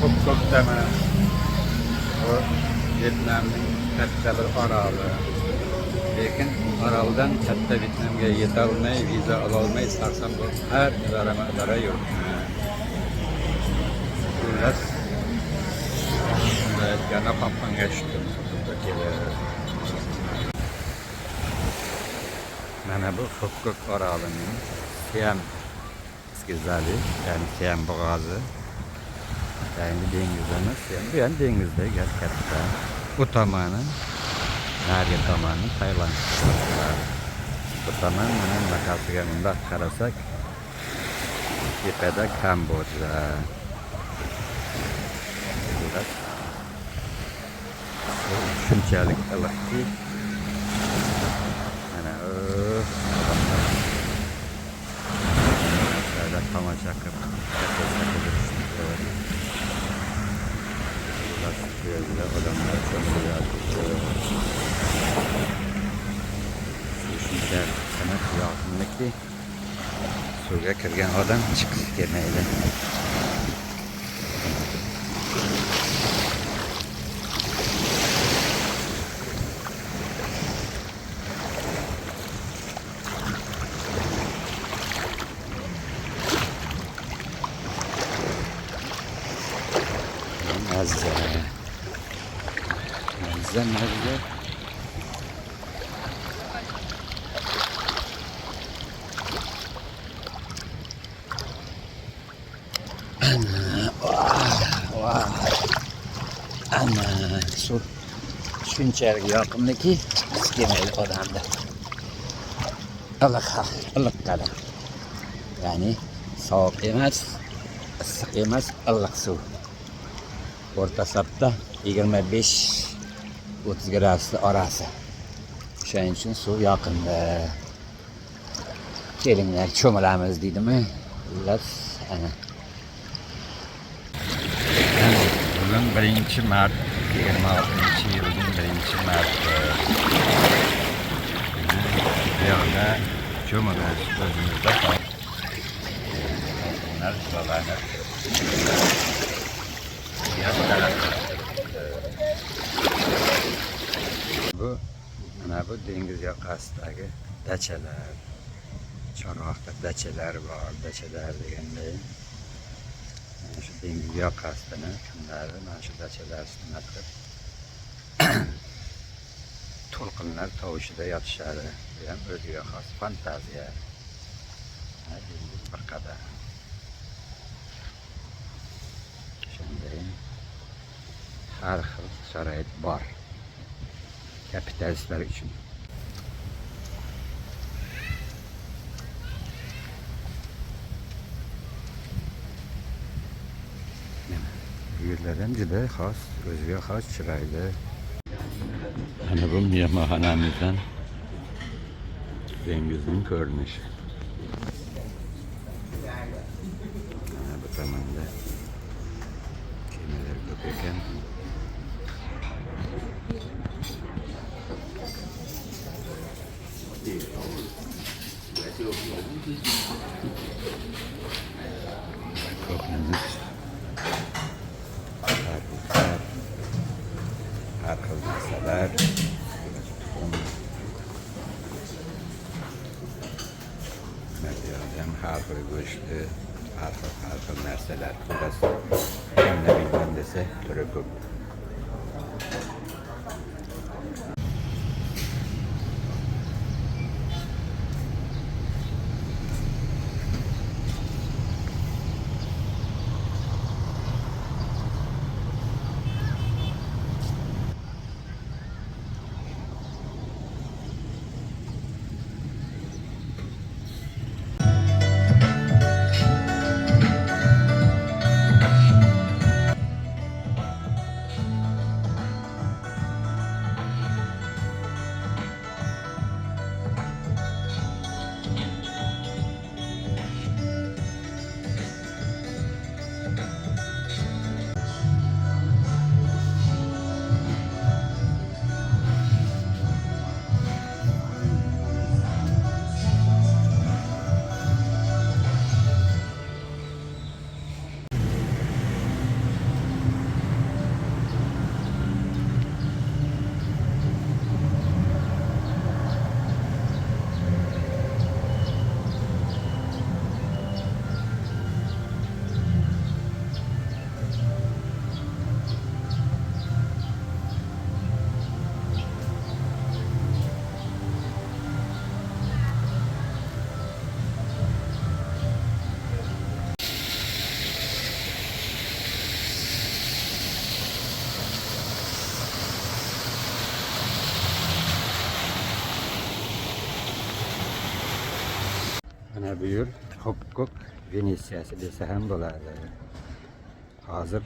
Çok demem. O Vietnamning katta bir oroli. Lekin oroldan katta Vietnamga yetolmay, viza ololmay sarson bo'lib har idora yuribdi. Xullas, yana Qo'qonga tushdim. Mana bu Phuket orolining Siam eskizali, ya'ni Siam bo'g'ozi. Yangi dengiz emas, bu ham dengizda gaz katta. Bu tomoni, narigi tomoni Tailand. Bu tomon mana bunaqasiga bundoq qarasak, tepada Kamboja. Shunchalik iliqki, mana odamlar tomosha qilib odamlar shuncha qanaqa yoqimliki suvga kirgan odam chiqib kelmaydi. Mazza. Ana, su shunchalik yoqimliki, kelmaydi odamda. Iliq qadar. Ya'ni sovuq emas, issiq emas, iliq suv. O'rta safda 25-30 gradus orasi. Shuning uchun suv yoqimli. Kelinglar cho'milamiz deydimi? Xullas, ana. Bugun 1-mart 26-yilning 1-mart. Bu yoqda cho'milish o'zimizda bor. Bunlar bolalar. Bu dengiz yoqasidagi dachalar, Chorvoqda dachalar bor, dachalar deganday. Mana shu dengiz yoqasida kunlari mana shu dachalar ustida turib to'lqinlar tovushida yotishadi. Bu ham o'ziga xos fantaziya. Dengiz bir qadar. Shunday har xil sharoit bor kapitalistlar uchun. Bu yerlar ham juda xos, o'ziga xos chiroyli. Mana bu mehmonxonamizdan dengizning ko'rinishi. Mana bu tomonda kemalar ko'p ekan. Ko'knimiz har xil narsalar. Ham har xil go'shtli, har xil narsalar. Kimni bilgan desa, turi ko'p. Mana bu yer Hukuk Venetsiyasi desa ham bo'ladi. Hozir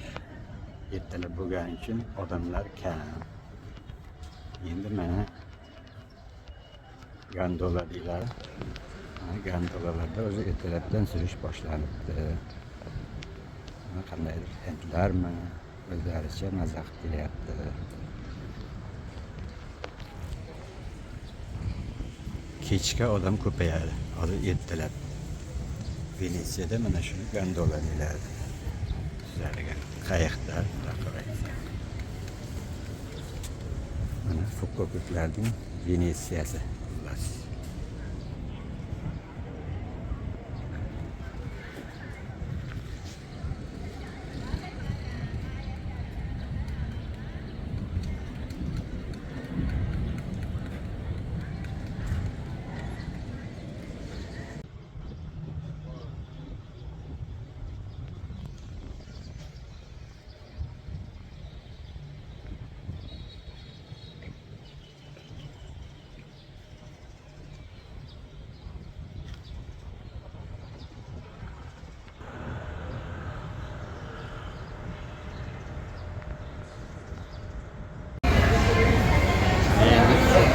ertalab bo'lgani uchun odamlar kam. Endi mana gondola deyiladi. Gondolalarda o'zi ertalabdan surish boshlanibdi. Qandaydir hindlarmi o'zlaricha maza qilib kelyapti. Kechga odam ko'payadi. Hozir ertalab. Venetsiyada mana shu gondola deyiladi. Tuzalgan qayiqlar taqaysa. Mana Fukoklarning Venetsiyasi.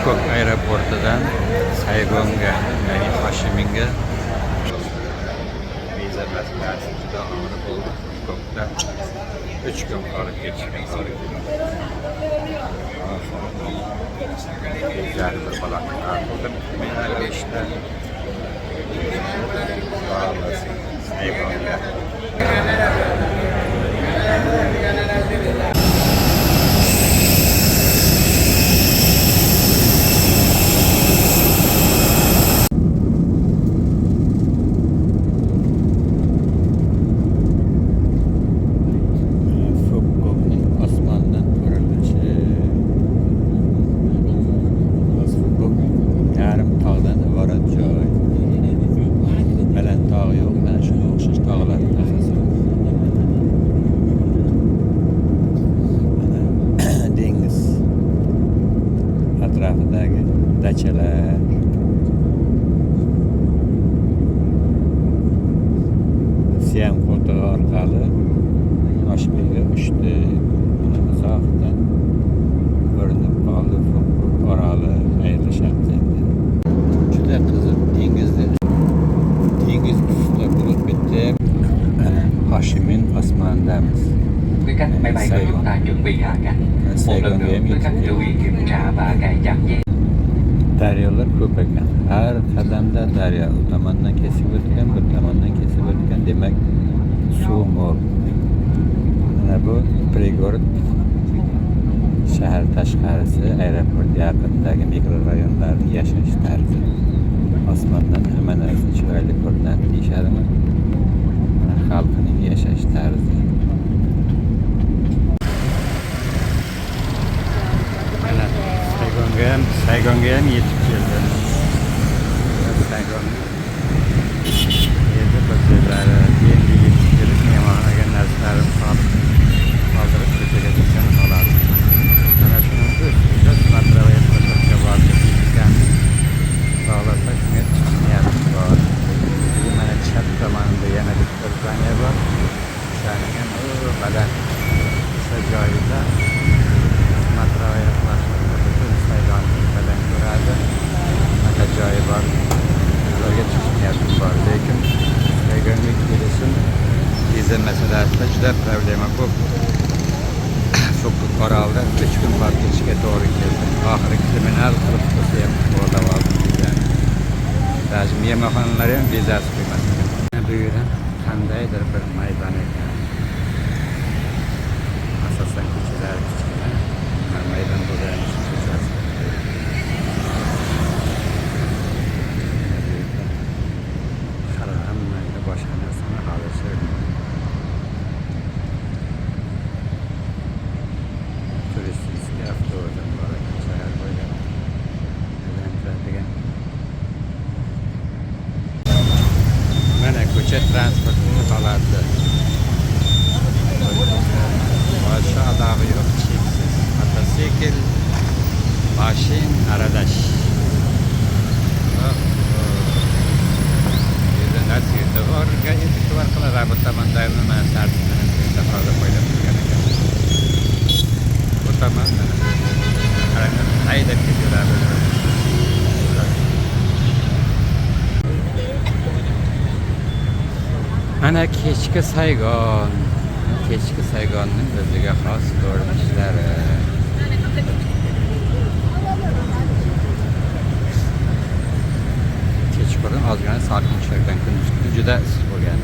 Bangkok aeroportidan Saygonga, ya'ni Hoshiminga viza masalasi juda og'ir bo'ldi. Bangkokda 3 kun qolib ketishim kerak. Bizlar bir baloqlar bo'ldim. Men 5 ta Saygonga. Dachalar Siam qo'rtig'i orqali Hoshiminga uchdi. Uzoqdan ko'rinib qoldi Fukok oroli. Xayrlashyapti endi. Juda qiziq dengiz ustida bo'lib bitdi. Hoshimin osmondamiz. Với cách máy bay của chúng ta chuẩn bị hạ cánh. Một lần nữa quý khách lưu ý kiểm tra và cài chặt dây. Daryolar ko'p ekan. Har qadamda daryo. U tomondan kesib o'tgan, bu tomondan kesib o'tgan. Demak, suv mo'l. Mana bu Prigorod shahar tashqarisi, aeroport yaqinidagi mikrorayonlarning yashash tarzi. Osmondan hamma narsa chiroyli ko'rinadi deyishadimi? Mana xalqining yashash tarzi. Saygonga ham yetib keldi. Saygon endi bizlari endi yetib kelib mehmonxonaga narsalarini qoldirib ko'chaga chiqqan qoladi. Mana shuni o'zimiz matroyat qilishga bordik ekan. Bog'lasak shunga chiqmayapti bor. Mana chap tomonda yana bitta zdaniya bor. O'shaning ham baland joyida matroyat Maka joyi bor. Ularga chiqmayapti bor. Lekin Saygonga kelishim viza masalasida juda problema ko'p. Fukok orolida 3 kun qolib ketishga to'g'ri keldi. Oxiri kriminal qilib qo'ysa ham qo'llab oldi. Даже mehmonxonalar ham vizasi qo'ymasdi. Bu yerda qandaydir bir maydon ekan. Asosan ko'chalar kichkina. Maydon bo'lgan ko'chasi. Boshqa narsani olishib turistik avtobuslar bor ekan, shahar bo'ylab aylantiradigan. Mana ko'cha transportining holati. Boshqa adog'i yo'q, cheksiz. Mototsikl, mashin aralash. Aslida orga e'tibor qilar bu tomondagi mana tartibini taqozo qo'yib turgan ekan. Bu tomon mana qarang haydab ketaveradi. Ana kechki Saygon. Kechki Saygonning o'ziga xos ko'rinishlari. Kechqurun ozgina sokin tushgan, kunduz juda issiq bo'lgan.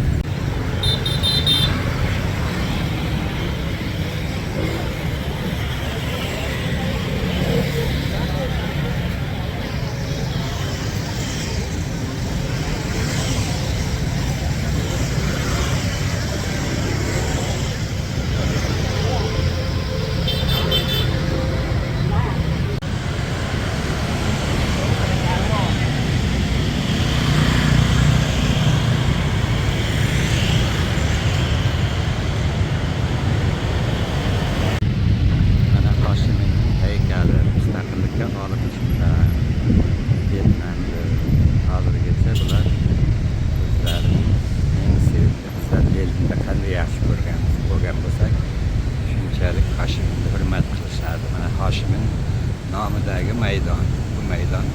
Hoshimning nomidagi maydon. Bu maydon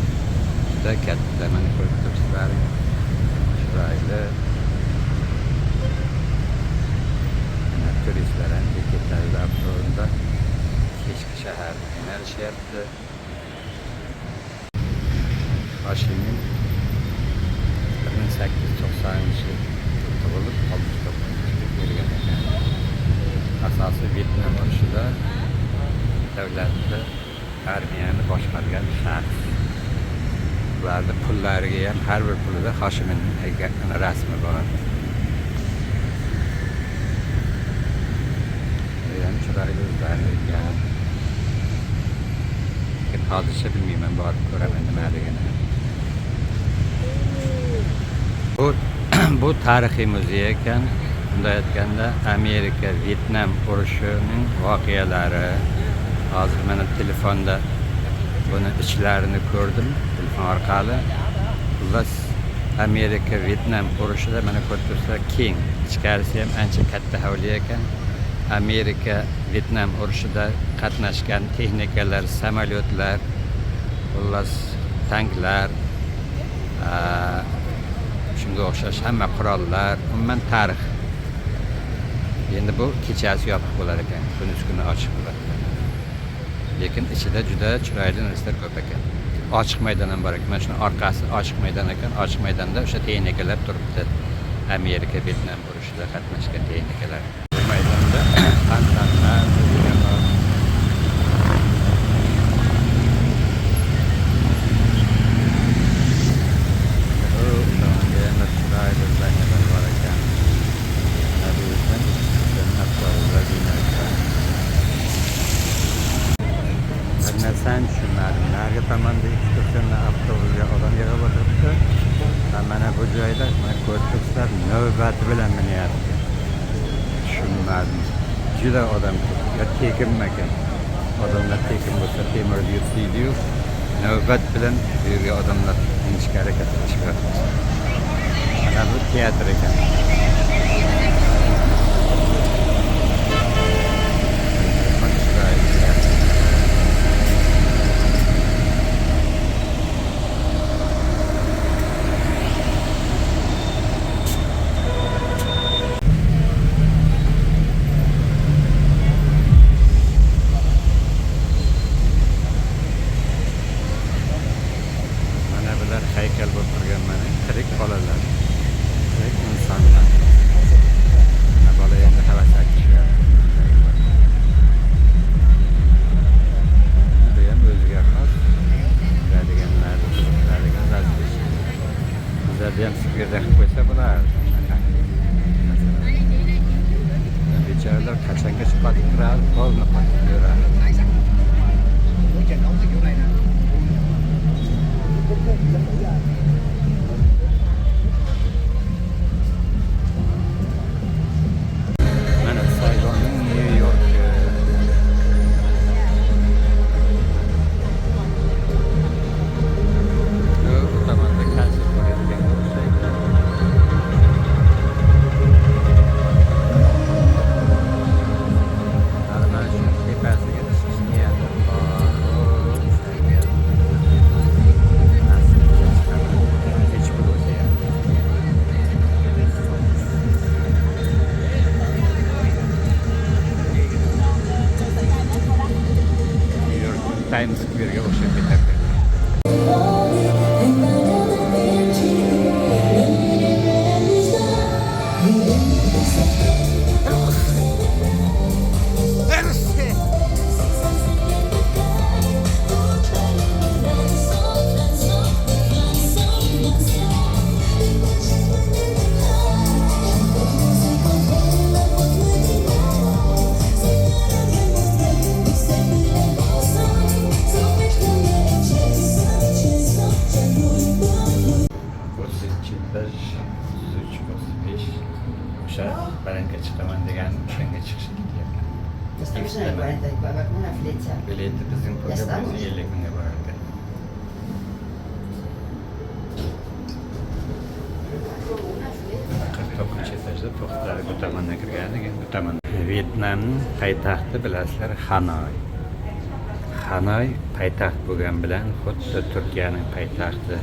juda katta. Mana ko'rib turibsizlar. Chiroyli. Mana turistlar ham bekatlarda avtobusda kechki shaharga yo'nalishyapti. Hoshimning 1890-yil tug'ilib 69-yilga kelgan ekan. Asosiy Vyetnam urushida davlatni armiyani boshqargan shaxs. Ularning pullariga ham har bir pulida Hoshimning rasmi bor. Ham chiroyli o'zlari ekan. Hozircha bilmayman, borib ko'raman nimaligini. Bu tarixiy muzey ekan. Bunday aytganda Amerika Vyetnam urushining voqealari. Hozir mana telefonda buni ichlarini ko'rdim, telefon orqali. Xullas Amerika Vyetnam urushida mana ko'rib tursa keng, ichkarisi ham ancha katta hovli ekan. Amerika Vyetnam urushida qatnashgan texnikalar, samolyotlar, xullas tanklar, shunga o'xshash hamma qurollar, umuman tarix. Endi bu kechasi yopiq bo'lar ekan, kunduz kuni ochiq bo'ladi. Lekin ichida juda chiroyli narsalar ko'p ekan. Ochiq maydon ham bor ekan. Mana shuni orqasi ochiq maydon ekan. Ochiq maydonda o'sha texnikalar turibdi. Amerika Vyetnam urushida qatnashgan texnikalar. Bu maydonda antanlar sen tushunmadim. Narigi tomonda ekskursionni avtobusga odam yig'ib o'tiribdi. Mana bu joyda mana ko'rib turibsizlar, navbati bilan minyapti. Tushunmadim. Juda odam ko'p. Ya tekinmi ekan? Odamlar tekin bo'lsa temirda yuribdi-yu, navbat bilan bu yerga odamlar minishga harakat qilishyapti. Mana bu teatr ekan. Haykal bo'lib turgan mana tirik bolalar, tirik insonlar. Mana bola endi havas qilishyapti. Bu ham o'ziga xos biladiganlar, biladigan razvedka. Bizlarda ham sigirda qilib qo'ysa bo'lardi. Bechoralar qachongacha qotib turadi, qo'lni qotib yuradi. Mana Saygonning Nyu-York. Bu tomonda konsert bo'layotganga o'xshaydi. Times Square'ga o'xshab ketadi. Balandga chiqaman degan o'shanga chiqishga ketyapman. Esta persona de 44 va con una flecha. Bileti bizning Ya estamos. pulga 50 mingga borar ekan. Una flecha. 49 etajda to'xtalib bu tomondan kirgandik, bu tomondan. Vyetnamning poytaxti bilasizlar Hanoy. Hanoy poytaxt bo'lgan bilan xuddi Turkiyaning poytaxti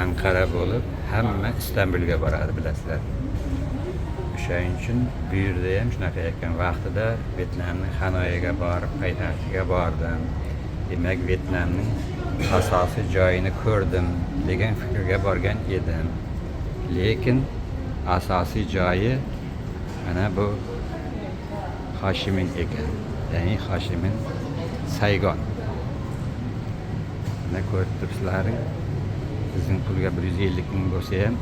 Anqara bo'lib, hamma Istanbulga boradi bilasizlar. O'shaning uchun bu yerda ham shunaqa ekan. Vaqtida Vyetnamning Hanoyga borib, poytaxtiga bordim. Demak, Vyetnamning asosiy joyini ko'rdim degan fikrga borgan edim. Lekin asosiy joyi mana bu Ho Chi Minh ekan. Ya'ni Ho Chi Minh Saygon. Mana ko'rib turibsizlaring. Bizning pulga 150 ming bo'lsa ham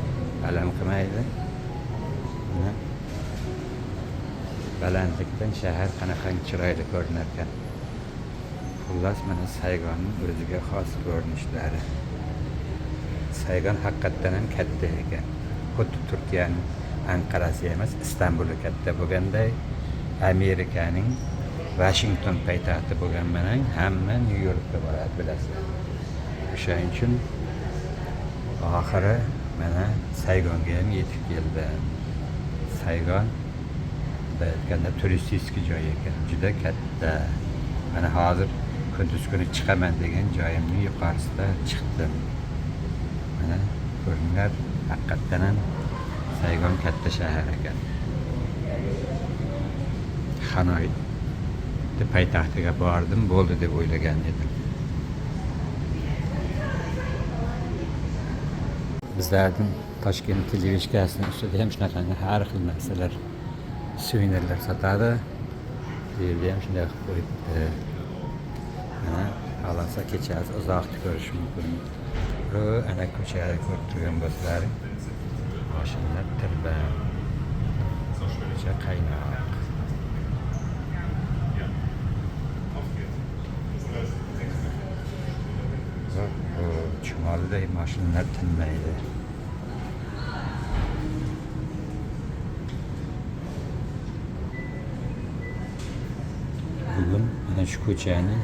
alam qilmaydi. Balandlikdan shahar qanaqa chiroyli ko'rinar ekan. Xullas mana Saygonning o'ziga xos ko'rinishlari. Saygon haqiqatan ham katta ekan. Xuddi Turkiyaning Anqarasi emas, Istanbuli katta bo'lganday, Amerikaning Washington poytaxti bo'lgan bilan hamma New Yorkka boradi bilasizlar. O'shaning uchun oxiri mana Saygonga ham yetib keldim. Saygon aytganda turistik joy ekan, juda katta. Mana hozir kunduz kuni chiqaman degan joyimning yuqorisida chiqdim. Mana ko'ringlar, haqiqatan ham Saygon katta shahar ekan. Hanoy poytaxtiga bordim, bo'ldi deb o'ylagan edim. Bizlarning Toshkent televizkasining ustida ham shunaqa har xil narsalar, suvenirlar sotadi. Bu yerda ham shunday qilib qo'yibdi. Mana xohlasa kechasi uzoqni ko'rish mumkin. Ana ko'chada ko'rib turgan bo'lsalaring, mashinalar tirband, ko'cha qaynoq. Chumolida mashinalar tinmaydi. Bugun mana shu ko'chani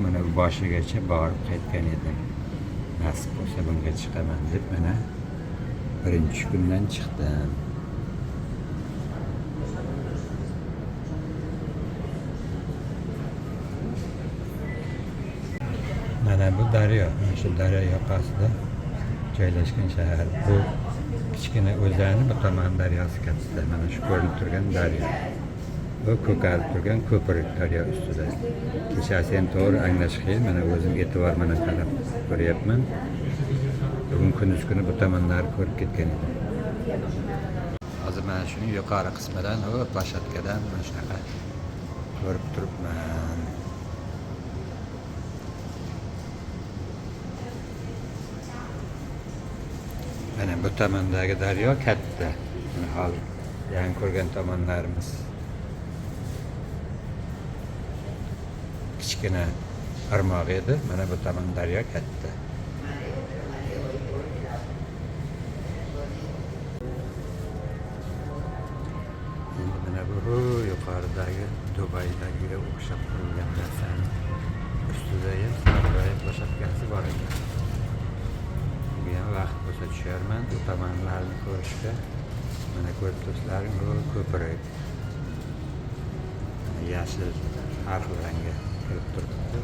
mana boshigacha borib qaytgan edim. Nasib bo'lsa bunga chiqaman deb mana birinchi kundan chiqdim. Mana bu daryo, mana shu daryo yoqasida joylashgan shahar. Bu kichkina o'zani bu tomon daryosi katta. Mana shu ko'rinib turgan daryo. Bu ko'karib turgan ko'prik daryo ustida. Kechasi ham to'g'ri anglash qiyin. Mana o'zim e'tibor mana qarab ko'ryapman. Bugun kunduz kuni bu tomonlarni ko'rib ketgan edim. Hozir mana shuning yuqori qismidan, plashatkadan mana shunaqa ko'rib turibman. Mana bu tomondagi daryo katta. Mana hozir yangi ko'rgan tomonlarimiz kichkina irmoq edi. Mana bu tomon daryo katta. Endi mana bu yuqoridagi Dubaydagiga o'xshab qurilgan narsani ustida ham samolyot boshqargasi bor ekan. Vaqt bo'lsa tusharman bu tomonlarni ko'rishga. Mana ko'rib turibsizlaring, bu ko'prik. Yashil har xil rangga kirib turibdi.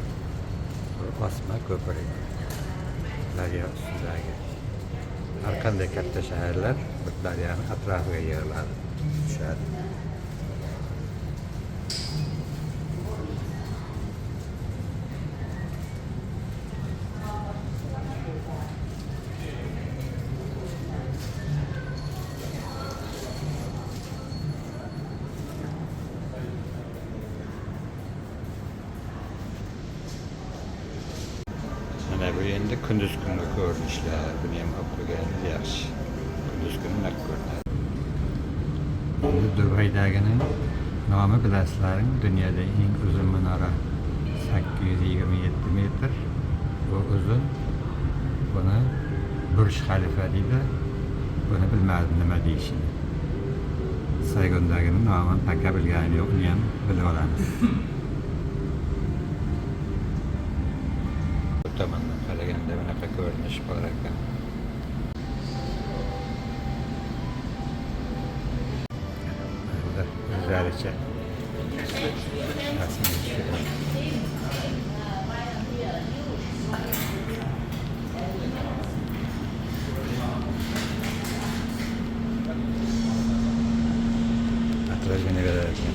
Bu osma ko'prik. Daryo ustidagi. Har qanday katta shaharlar bu daryoning atrofiga yig'iladi, tushadi. bu endi kunduz kungi ko'rinishlar. Buni ham olib qo'yganingiz yaxshi. Kunduz kuni naq ko'rinadi. Endi Dubaydagini nomi bilasizlarmi? Dunyoda eng uzun minora 827 metr. Bu uzun. Buni Burj Khalifa deydi. Buni bilmadim nima deyishini. Saygondagini nomini taka bilganim yo'q, uni ham bilib olamiz. Bu tomondan qaraganda bunaqa ko'rinish bor ekan. O'zlaricha rasm tushiradi. Atrofini verirken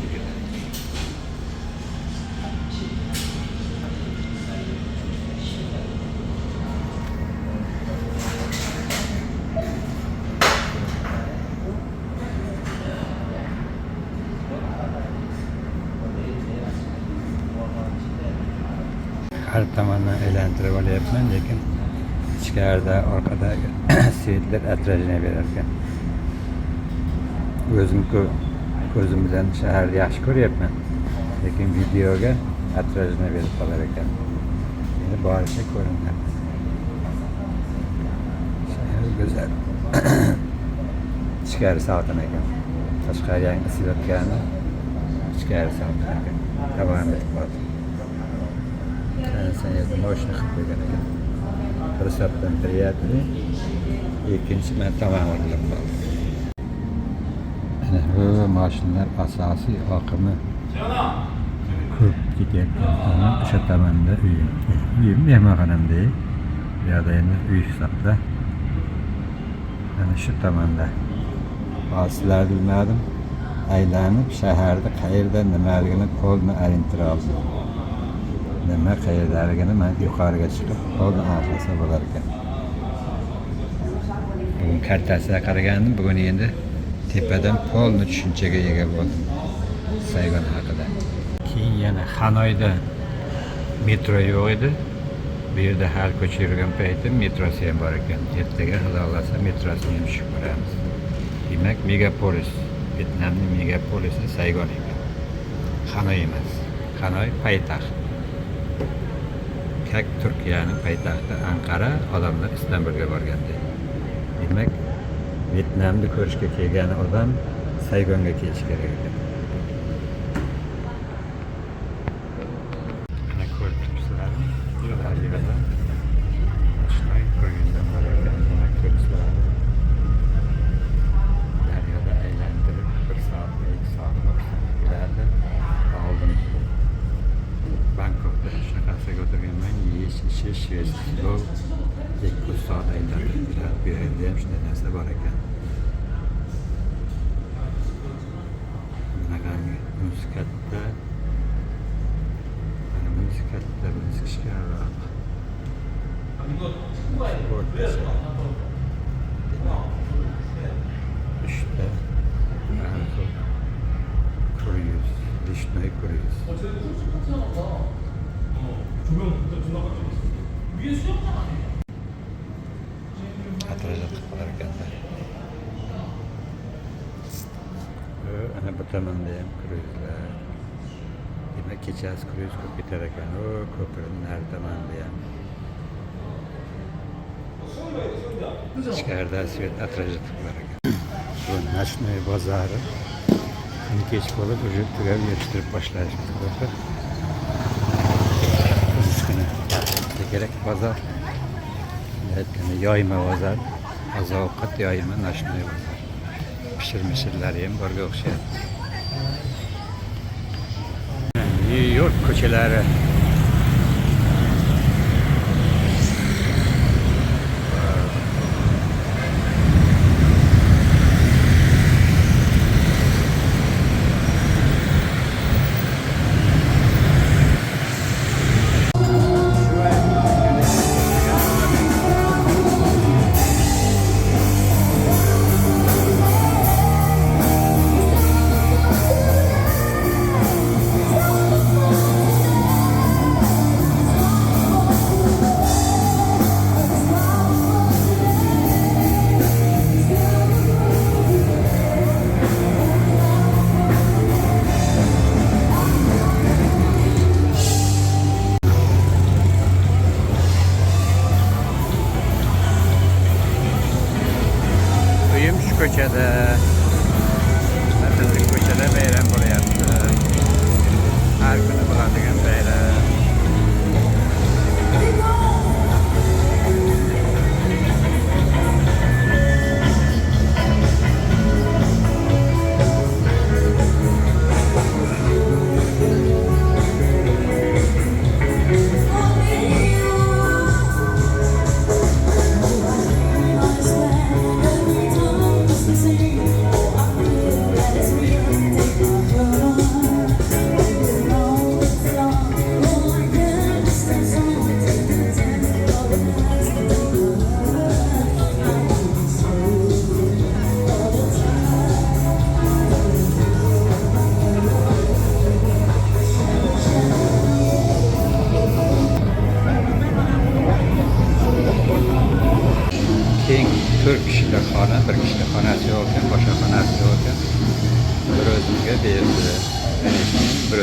her tomondan aylantirib olyapman, lekin ichkarida orqadagi svetlar atrofini berarkan. O'zim ko'zim bilan shaharni yaxshi ko'ryapman, lekin videoga atrofini berib qolar ekan. Endi boricha ko'rinadi. Shahar go'zal. Ichkari salqin ekan. Tashqari yangi isiyotgani, ichkari salqin ekan. Davom etib qoldi. San'at moshina qilib qo'ygan ekan. Bir soatdan приятный, ikkinchi man tamom o'rlab qoldi. Ana bu mashinalar asosiy oqimi ko'p ketayotgan o'sha tomonda uy mehmonxonamda, bu yerda endi uy hisobda. Ana shu tomonda. Hozirlar bilmadim, aylanib shaharda qayerda nimaligini qo'lni ayintira oldim. Nima qayerdaligini men yuqoriga chiqib qo'lni aniqlasa bo'lar ekan. Bugun kartasiga qaragandim, bugun endi tepadan polni tushunchaga ega bo'ldim Saygon haqida. Keyin yana Hanoyda metro yo'q edi. Bu yerda har ko'cha yurgan paytim metrosi ham bor ekan. Ertaga xudo xolasa metrosini ham tushib ko'ramiz. Demak, megapolis, Vyetnamning megapolisi Saygon ekan. Hanoy emas. Hanoy poytaxt. Kak Turkiyaning poytaxti Anqara, odamlar Istanbulga borganda. Demak, Vyetnamni ko'rishga kelgan odam Saygonga kelish kerak ekan. Ana ko'rib turibsizlarmi? Yo'llarda Toshkent ko'rgandan beri demak turibsizlarmi? Daryoda aylantirib 1 soat, 2 soat bo'ladi. Oldim. Bangkokda shunaqasiga o'tirganman, yeyish, slov 2 soat aylantirib turadi. Bu yerda ham shunday narsa bor ekan. Muskatda, bunisi kichikroq. Uchta kruyuz, lishnoy kruyuz. Atrofga qilar ekanda. Ana bu tomonda ham kruyuzlar. Demak, kechasi kruyuz ko'p ketar ekan. O, ko'pirning har tomonida ham. Ichkarida svet atrofga qilar ekan. Bu Nashnoy bozori. Kuni kech bo'lib, уже tugab yetishtirib boshlashdi. Kuni kerak bozor. Aytganda yoyma bozor. Oziq-ovqat yoyma Nashnoy bozor. Pishirmishlari ham borga o'xshaydi. Nyu-York ko'chalari.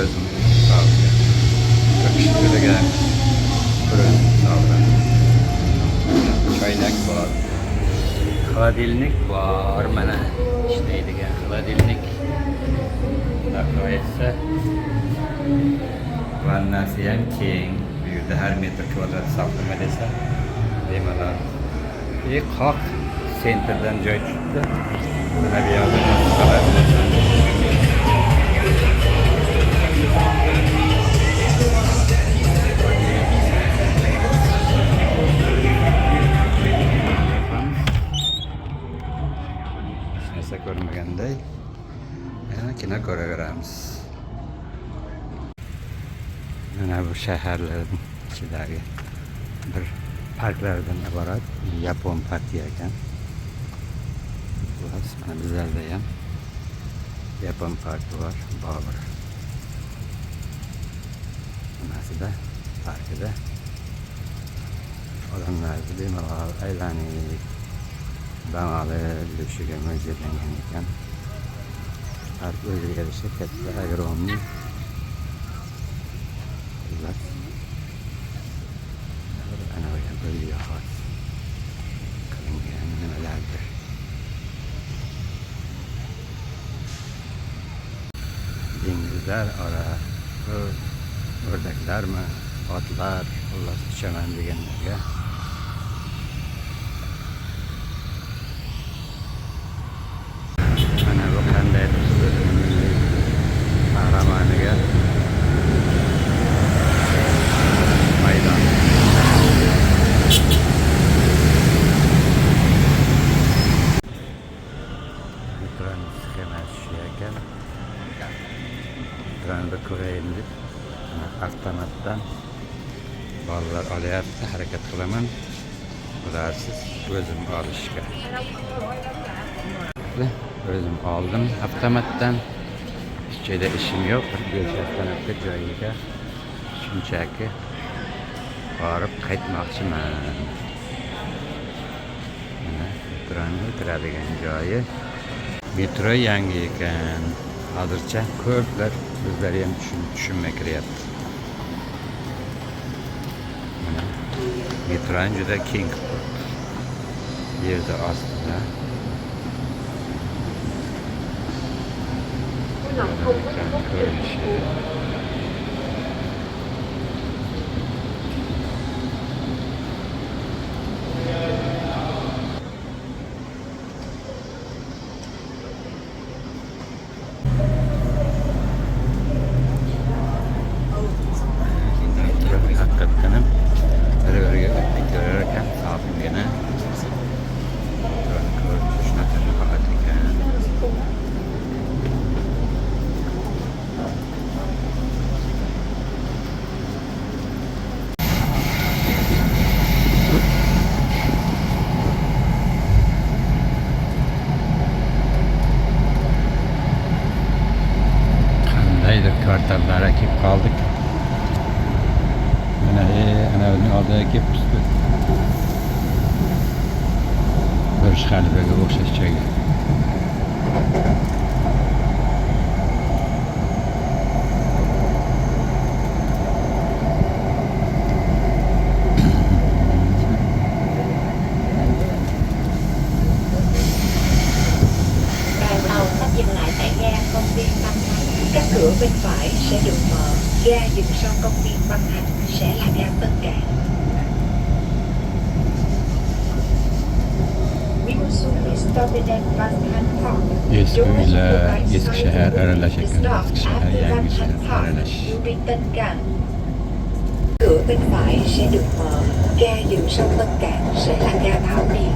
özüm sağlığı. Çok şükür gelmiş. Bir özüm sağlığı. Çaynak var. Xaladilnik var mana ishlaydigan xaladilnik. Bunaqa esa vannasi ham keng. Bu yerda har metr kvadrat saqlama desa bemalol. Qoq sentrdan joy tutdi. Mana bu yerda narsa ko'rmaganday yana kino ko'raveramiz. Mana bu shaharlarning ichidagi bir parklardan iborat Yapon parki ekan. Mana bizlarda ham Yapon parki bor, Bobur. Bunasida parkida odamlar bemalol aylanib dam olib yurishiga mo'ljallangan ekan. Park o'ziga yarasha katta agromniy bölge xos qilingan nimalardir. Dengizlar ora o'rdaklarmi, otlar, xullas tushaman deganlarga mana bu qandaydir qahramoniga maydon. Ekranda ko'rayim deb avtomatdan bolalar olyapti, harakat qilaman. Ularsiz o'zim olishga. O'zim oldim avtomatdan. Ichida ishim yo'q. Bir avtomatga joyiga shunchaki borib qaytmoqchiman. Mana metroning o'tiradigan joyi. Metro yangi ekan. Hozircha ko'plar o'zlari ham tushunmay kiryapti. Mana metro juda keng. Yerda ostida ko'rinishi. Hakikaten biri-biriga o'tib ko'rarkan, sofingina shunaqa nihoyat ekan. Qandaydir kvartallara kelib qoldik. Ana oldiga kelib tushdi. Burj Xalifaga o'xshash joyga. Đoàn tàu sắp dừng lại tại ga công viên Băng Thành. Các cửa bên phải sẽ được mở. Ga dừng sau công viên Băng Thành sẽ là ga Tân Cảng. Eskişehir aralaş ekan. Eskişehir Yangishehir aralaş. Cửa bên phải sẽ được mở. Ga dừng sau Tân Cảng sẽ là ga Thảo Điền.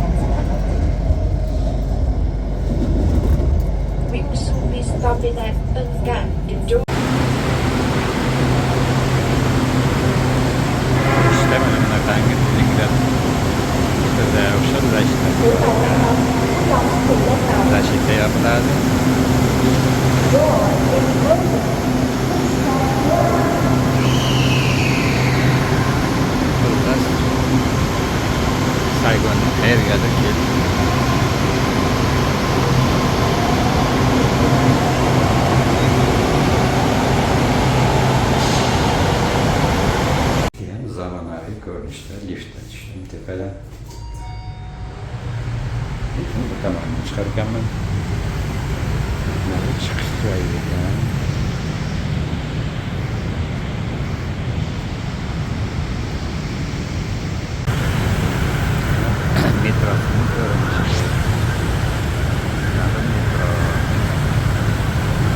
Mitsumi Terminal Tân Cảng dừng trú. İşte bunlardan gittikler. Burada uşaklar işte. Raşit'te yapılardı. Burada Saigon'un her yerde geldi. chiqar ekanman. Mana chiqish joyi ekan. Metrosini ko'rinishi. Mana metro.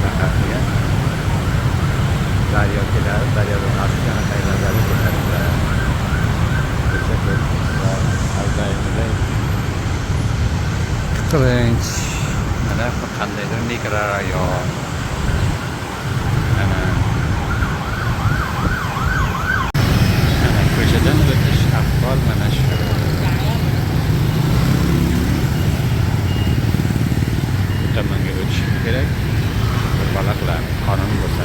Faqatgina daryo keladi, daryodan askana qaylarga ko'taradi. Tiqilinch. Mana bu qandaydir mikrorayon. Mana ko'chadan o'tish ahvol mana shu. Tomonga o'tish kerak. Baliqlar qonun bo'lsa.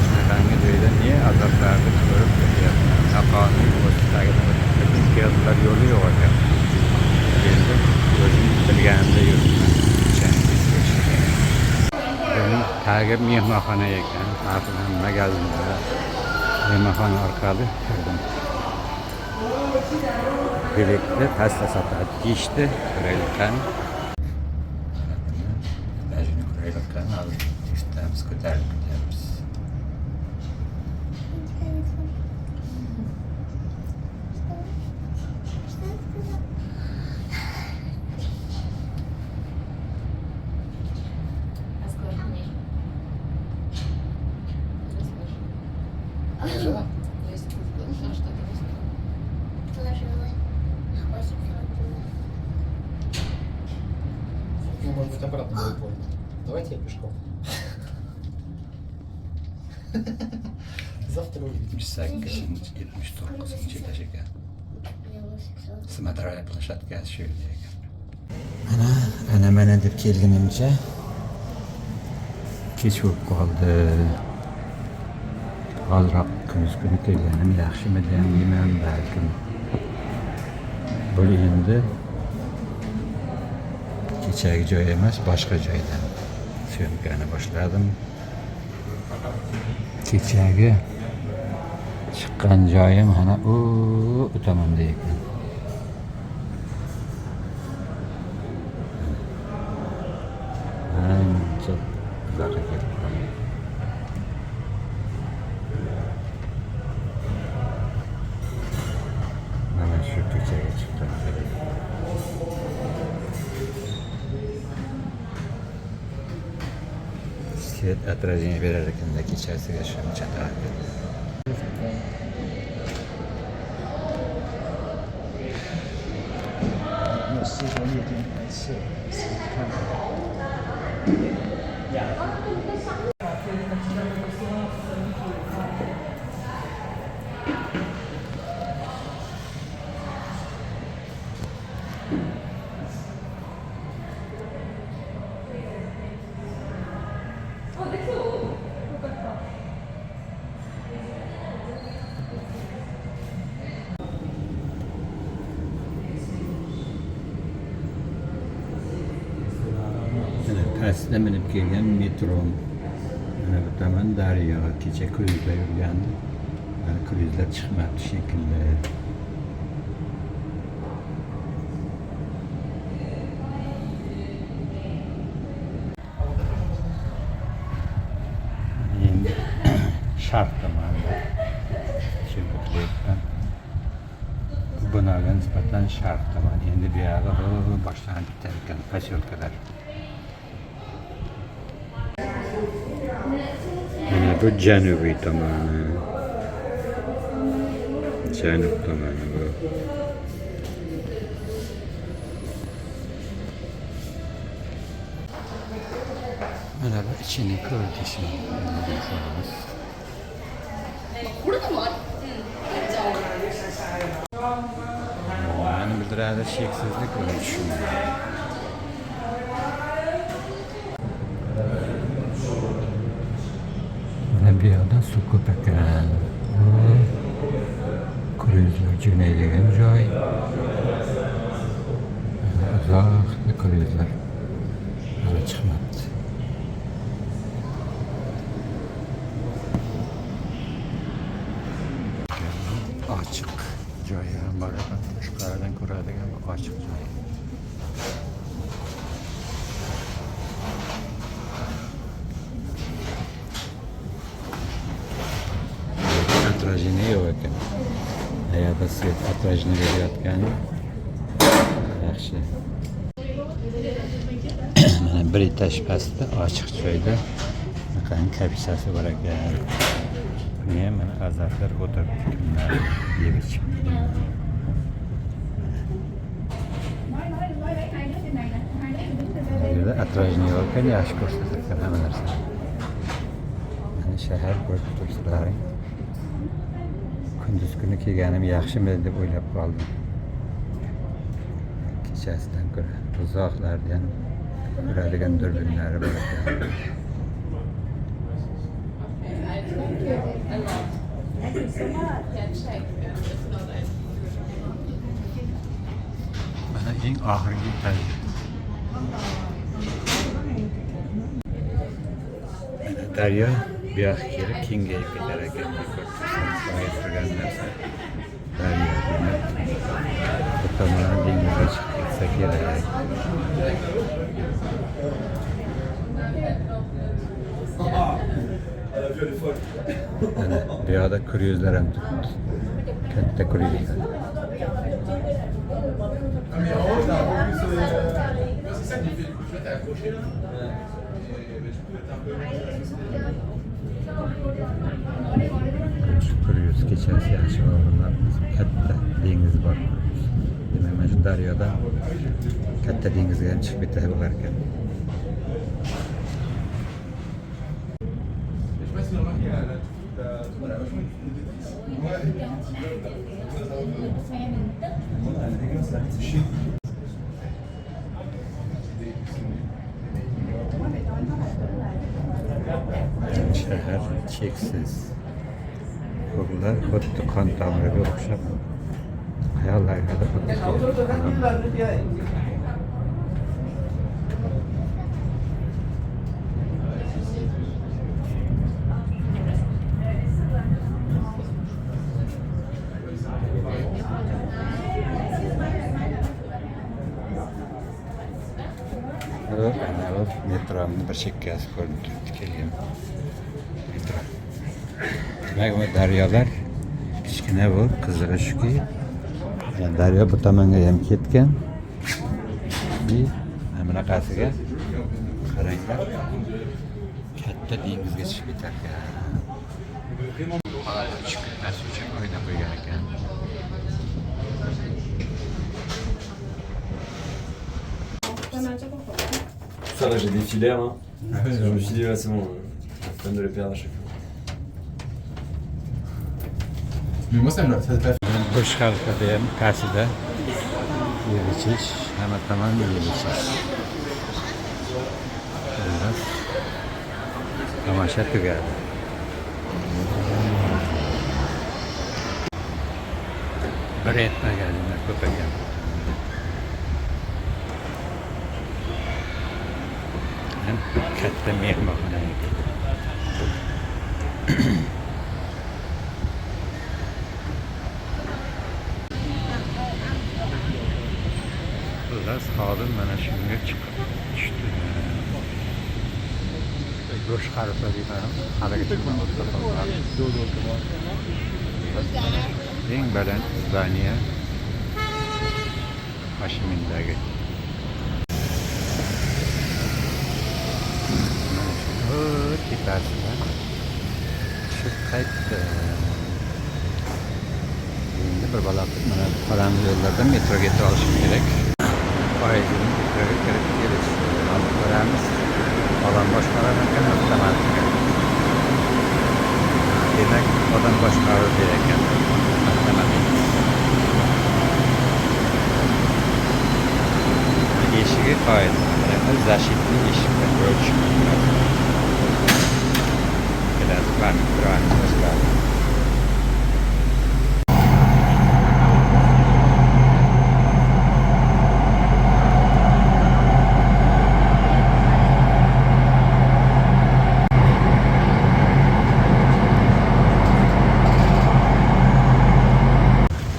Shunaqangi joyda ne azoblarni ko'rib ketyapman. Aqoning o'rtasidagi imtiyozlar yo'li yo'q ekan. Endi o'zim bilganimda yuribman. Buning tagi mehmonxona ekan. Xalqning magazinda mehmonxona orqali kirdim. Biletni pastda sotadi deyishdi. Ko'rayotgan. Majini ko'rayotgan. Liftamiz ko'tarilib ketyapmiz. Положила? Если ты должна что-то Положила. Очень хорошо. Ну, может быть, обратно будет больно. Давайте я пешком. Завтра увидимся. 78-79 cheklash ekan. Smatara planshetkasi shu yerda ekan. Mana deb kelganimcha kech bo'lib qoldi. Hozirroq kunduz kuni kelganim yaxshimidi ham deyman, balkim. Bu endi kechagi joy emas, boshqa joydan syomkani boshladim. Kechagi chiqqan joyim mana u tomonda ekan. Ancha uzoqqa ketdim. Mana shu kechaga chiqqan joy. Svet отражение berar ekanda kechasiga shuncha tarqib.有四个夜间拍摄，看。Pastda minib kelgan metro. Mana bu tomon daryo. Kecha kruzda yurgandim. Mana kruzlar chiqmabdi shekilli. Endi sharq tomonda shu bilan binoga nisbatan sharq tomon. Endi bu yerda boshlanib ketar ekan posyolkalar. Mana bu janubiy tomoni. Janub tomoni bu. Mana bu ichini ko'rishim. Mana bildiradi cheksizlik va tushunma. Mana bu yerda suv ko'p ekan. Kruzlar jo'naydigan joy. Uzoq kruzlar hali chiqmabdi. Ochiq joy ham bor ekan. Tashqaridan ko'radigan ochiq joy. atrajini yo'q ekan. Hayotda svet atrajini berayotgani yaxshi. Mana bir etaj pastda ochiq joyda qani kabisasi bor ekan. Buni ham mana azarlar o'tirib kimlar yeb ichib. Burada atrajini yo'q ekan, yaxshi ko'rsatilgan hamma narsa. Mana shahar ko'rib turibsizlar. Kunduz kuni kelganim yaxshimi deb o'ylab qoldim. Kechasidan ko'ra uzoqlardan ko'radigan durbinlari bor ekan. Mana eng oxirgi etaj. Daryo bu yoqqa kelib kengayib ketar ekan. Turgan narsa. Daryo demak. Bu tomondan dengizga chiqib ketsa kerak. Mana bu yoqda kuryozlar ham turibdi. Katta kuryozlar. Kuryuz kechasi yaxshi o'rinlar. Katta dengiz bor. Demak, mana shu daryodan katta dengizga ham chiqib ketay bo'lar ekan. Shahar cheksiz. Ko'llar xuddi qon tomiriga o'xshab hayollarga metroni bir chekkasi ko'rinib turibdi kelgan. Metro. Demak, bu daryolar kichkina bu, qizig'i shuki, daryo bu tomonga ham ketgan. Mana bunaqasiga qaranglar. Katta dengizga chiqib ketar ekan. Chiqib uchun o'ynab qo'ygan ekan. Ça va, j'ai des filaires là. Je me suis dit, là, c'est bon, la flemme de les perdre à chaque fois. Mais moi, ça me l'a fait. Burj Khalifa'da ham qarshisida yeb ichish, hamma tomon yeb ichish. Tomosha tugadi. Bir etmaganlar ko'paygan. Katta mehmonxona. Xullas, xodim mana shunga chiqib tushdi. Burj Khalifa deyman, haligacha eng baland zdaniya Hoshimindagi. Tepasidan tushib qaytdi. Endi bir baloqit mana qadamli yo'llardan metroga yetib olishim kerak. Poyezddan metroga kirib kelish. Olib boramiz. Odam boshqaradigan avtomatika. Demak, odam boshqaradi ekan. Eshigi qoid. Mana zashitli eshik o'chish. Van Francisco.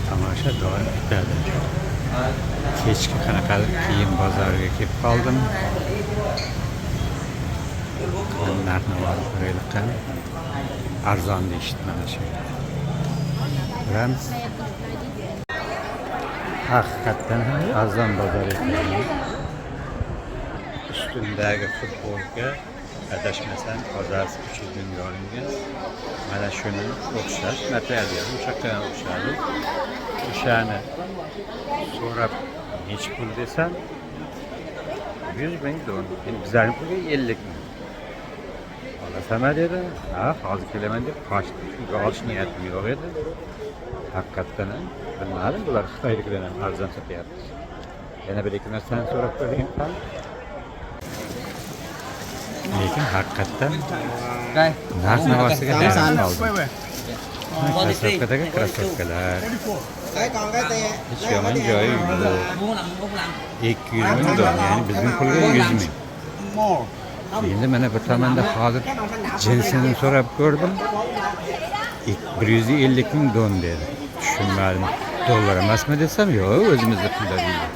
Tomosha davom etadi. Kechki qanaqalik kiyim bozoriga kelib qoldim. Narxni olib ko'raylik. Arzon deyishdi mana shu. Ko'ramiz. Haqiqatdan ham arzon bozor ekan. Üstündagi futbolka adashmasam hozirsi 300 mingga olingan. Mana shuni o'xshash materialga o'xshagan o'xshadi. O'shani so'rab nech pul desam 100 ming don. Endi bizlarning pulga 50 ming. Olasam dedi. Ha, hozir kelaman deb qochdi. Chunki olish niyatim yo'q edi. Haqiqatdan ham bilmadim, bular Xitoyliklar ham arzon sotyapti. Yana bir ikki narsani so'rab ko'ring ham. Lekin haqiqatdan narx navosiga hayron qoldim. Krossovkadagi krossovkalar. Hech yomon joyi yo'q. 200 ming don, ya'ni bizning pulga 100 ming. Endi mana bu tomonda hozir jinsini so'rab ko'rdim. 150 ming don dedi. Tushunmadim. Dollar emasmi desam, yo'q, o'zimizda pulda deydi.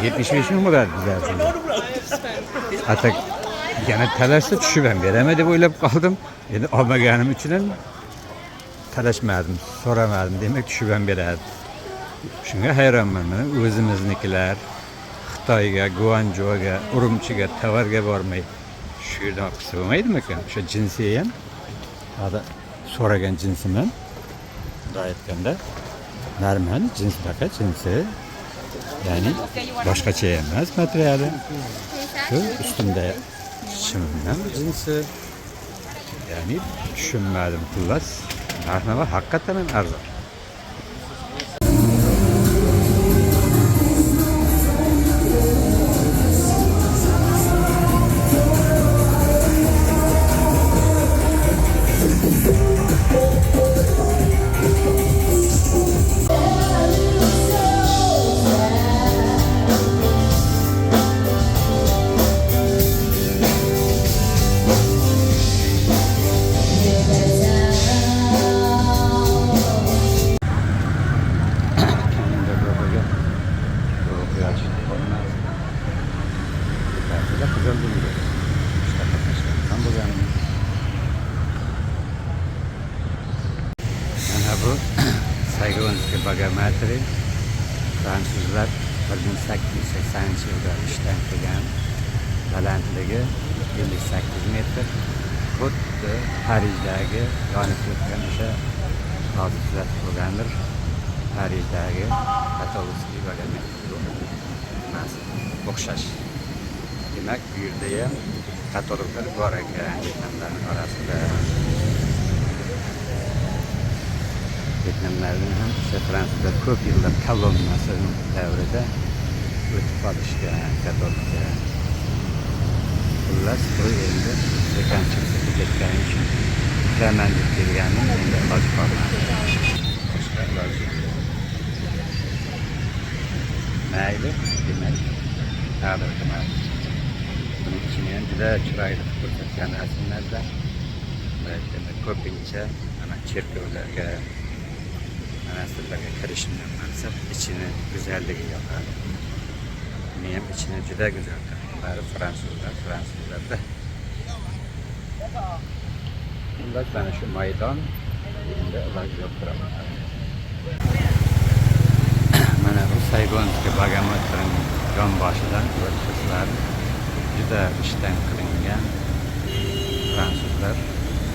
75 ming bo'ladi bizlarda. Hatta yana talashsa tushib ham beraman deb o'ylab qoldim. Endi olmaganim uchun ham talashmadim, so'ramadim. Demak, tushib ham beradi. Shunga hayronman. Mana o'zimiznikilar Xitoyga, Guanzhouga, Urumchiga, tovarga bormay shu yerdan qilsa bo'lmaydimi ekan? O'sha jinsi ham hozir so'ragan jinsiman. Bunday aytganda normal jins faqat jinsi. Ya'ni boshqacha emas materiali. Shu ustimda shimdan jinsi. Ya'ni tushunmadim xullas. Narxi haqiqatan ham arzon. Bu Saygonskiy Bagamatri Fransuzlar 1880-yilda ishdan kelgan, balandligi 58 metr. Xuddi Parijdagi yonib ketgan o'sha hozir kuzatib bo'lgandir. Parijdagi Katolskiy Bagamatri emas, o'xshash. Demak, bu yerda ham katoliklar bor ekan Vyetnamlarning orasida. Vyetnamlarning ham o'sha Fransuzlar ko'p yillar kolonnasi davrida o'tib qolishgan katolikka. Xullas, bu endi ekanchilikka ketgani uchun kiraman deb kelganim endi iloji qolmadi. Boshqa iloji yo'q. Mayli, demak, taqdir qilmadi. Buning uchun ham juda chiroyli ko'rsatgan rasmlarda ko'pincha mana cherkovlarga, monastirlarga kirishimdan maqsad ichini go'zalligi yoqadi. Men ham ichini juda go'zal topdim. Fransuzlarda. Bundan mana shu maydon endi iloji yo'q turaman. Mana bu Saygonskiy Bagamotrining yonboshidan ko'rsatlar juda ishdan qilingan. Fransuzlar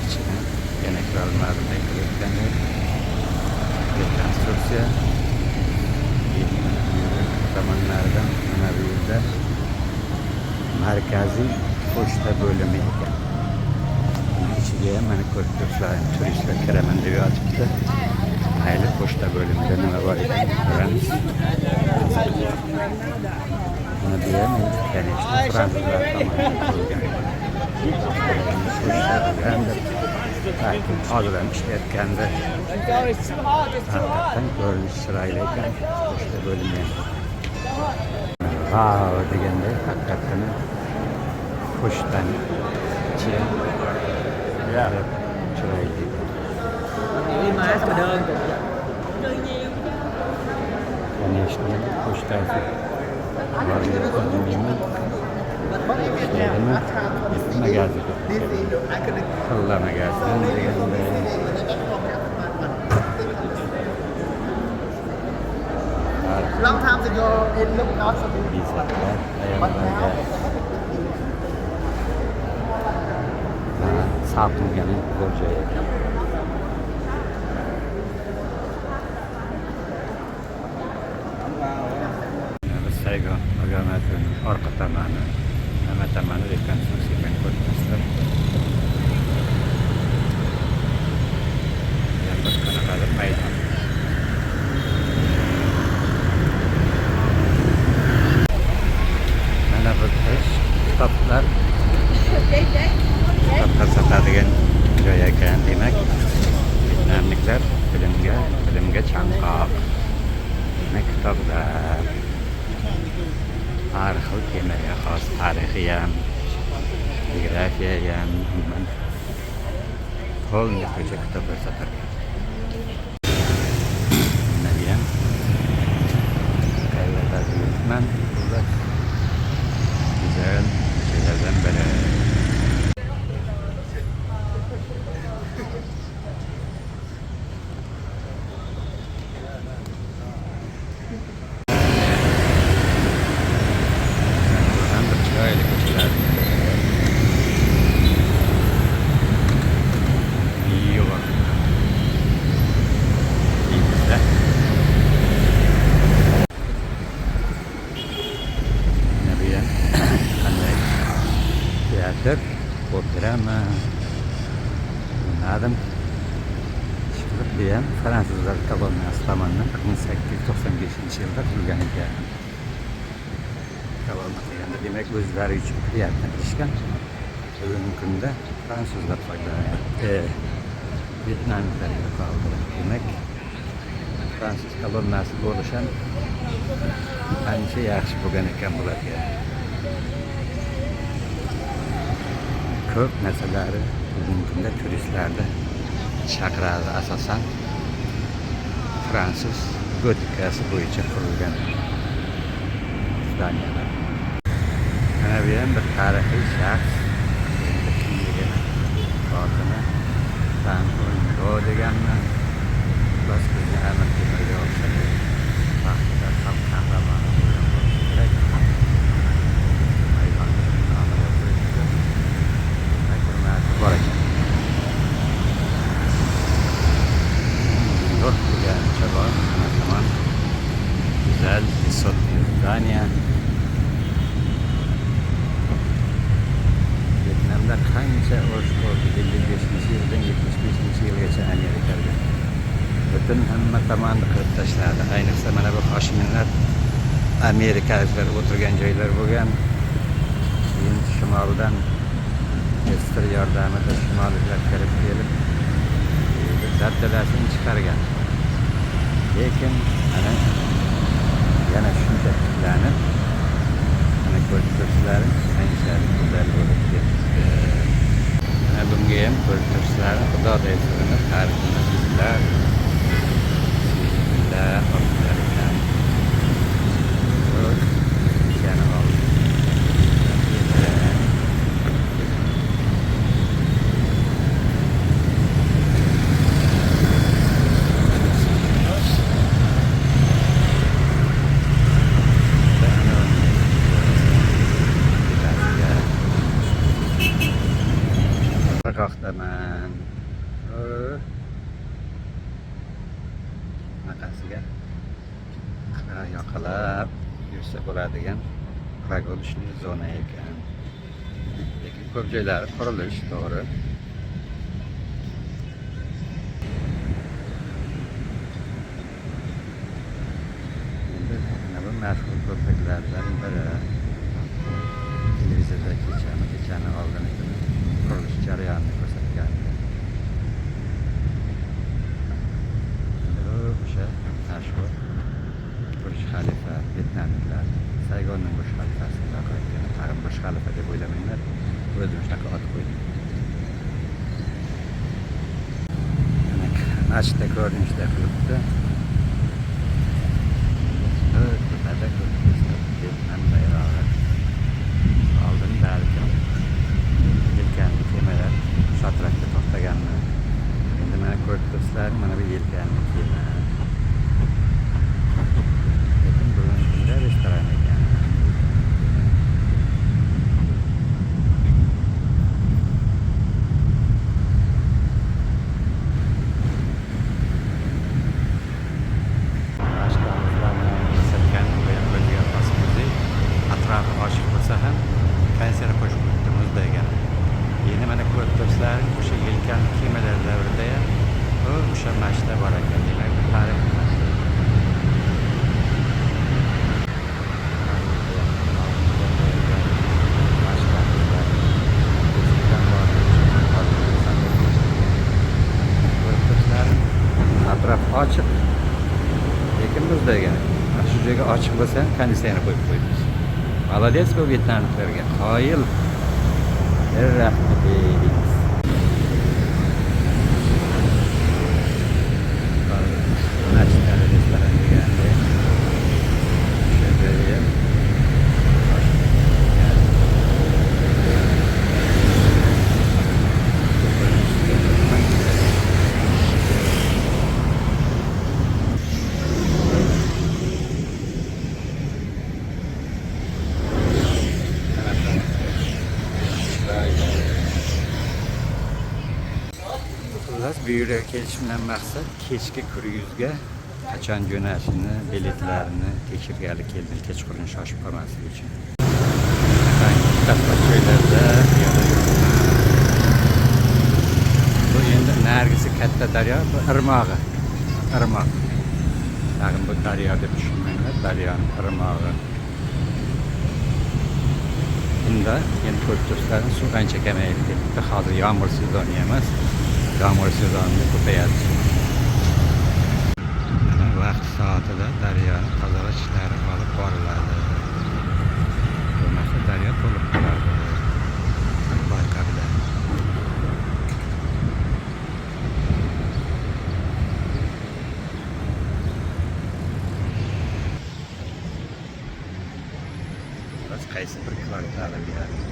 ichini yana kirolmadim aytayotgandek. Rekonstruksiya zamonlaridan mana bu yerda markaziy pochta bo'limi ekan. Ichiga ham mana ko'rib turibsizlar, turistlar kiraman deb yotibdi. Mayli, pochta bo'limida nima bor ekan ko'ramiz. Mana bu ham конечно fransuzlar tomonidan qurilgan. Hozir ham ishlayotganda haqiqatdan ko'rinish chiroyli ekan. Pochta bo'limi Vau deganday haqiqatdan pochtani ichi chiroyli. Конечно, pochtasi bor deb bilmayman. Şeyimi magazin. Kılla magazin degende. Long time ago, it looked not so good. Bizaklar, But now, ayollarga salqingani zo'r joy ekan. Biz Saygon aglomeratsiyaning orqa tomoni, nima tomoni rekonstruksiyadan ko'ribsizlar. Yana bir qanaqadir maydon. Mana bu kitoblar sotadigan joy ekan, demak vyetnamliklar bilimga chanqoq. Kitoblar har xil temaga xos, tarixiy ham, geografiya ham, polniy ko'cha kitoblar sotarkan. Bundan ham qayerlarda yuribman, güzel şeylerden biri. Buradan da şöyle geçiler. İyi var. İyi güzel. Teatr, drama, adam chiqib ham fransuzlar kolonnasi tomonidan 1895 yilda qurilgan ekan. Kolonna deganda demak o'zlari uchun priятно qilishgan. Bugungi kunda fransuzlar foydalanyapti. Vyetnamliklarga qoldi. Demak fransuz kolonnasi bo'lishi ham ancha yaxshi bo'lgan ekan bularga. Ko'p narsalari bugungi kunda turistlarni chaqiradi, asosan fransuz gotikasi bo'yicha qurilgan zdaniyalar. Mana bu ham bir tarixiy shaxs, kimligini, xotini Tango deganmi, Moskvaga Amir Temurga o'xshaydi. Vaqtida xalq qahramoni bo'lgan bo'lishi kerak. Bor ekan. Yo'q degancha bor. Tamam. Güzel, высотное здание. Vyetnamda qancha urush bo'ldi? 55-yildan 75-yilgacha Amerikaga. Butun hamma tomonni qirib tashladi. Ayniqsa mana bu hoshimlar Amerikaliklar o'tirgan joylar bo'lgan. Keyin shimoldan Estir yordamida shimolliklar kirib kelib dabdalasini chiqargan. Lekin ana yana shuncha tiklanib, ana ko'rib turibsizlar, qanchalik go'zal bo'lib ketdi. Mana bunga ham ko'rib turibsizlar, xudoday sig'inib tarixini bizlar oldilar ekan. Yana oldi. Qaqdaman. Naqasiga yoqalab yursa bo'ladigan прогулочный zona ekan. Lekin ko'p joylari qurilish, to'g'ri. Endi mana bu mashhur ko'priklardan biri. Televizorda kechani oldin qurilish jarayonini ko'rsatgan. O'sha mashhur Burj Xalifa, vyetnamliklar Saygonning Burj Xalifasi qilgan. Tag'in Burj Xalifa deb o'ylamanglar, o'zim shunaqa ot qo'ydim. Mashda ko'rinishda qilibdi. Tepada Vyetnam bayrog'i. Oldinda shu atrofda to'xtaganman. Endi mana ko'rib turibsizlar, mana bu yelkanli kema. Lekin bugun kunda restoran ekan. Atrofı ochiq bo'lsa ham pensiyani qo'shib o'tdi muzdagan. Endi mana ko'rib turibsizlar, o'sha yelkanli kemalar davrida ham o'sha mashina bor ekan. Demak, bu tarixiy mashina. Atrof ochiq, lekin muzdagan. Shu joyga ochiq bo'lsa, konditsioner qo'yib qo'yibmiz. Молодец bu vyetnamliklarga. Qoyil. Rahmat deymiz. National restoran deganda o'sha ham bu yerga kelishimdan maqsad kechki kruizga qachon jo'nashini, biletlarini tekshirgani keldim, kechqurun shoshib qolmaslik uchun. Katta joylarda bu endi nargisi katta daryo, bu irmog'i. Irmoq. Tag'in bu daryo deb tushunmanglar, daryoning irmog'i. Bunda endi ko'rib turibsizlar, suv ancha kamayib ketdi. Hozir yomg'ir sezoni emas. Yağmur sezonida ko'payadi. Mana vaqt soatida daryoni tozalash ishlari olib boriladi. Bo'lmasa daryo to'lib qoladi. Bayqarlar. Biz qaysi bir kvartalga beramiz?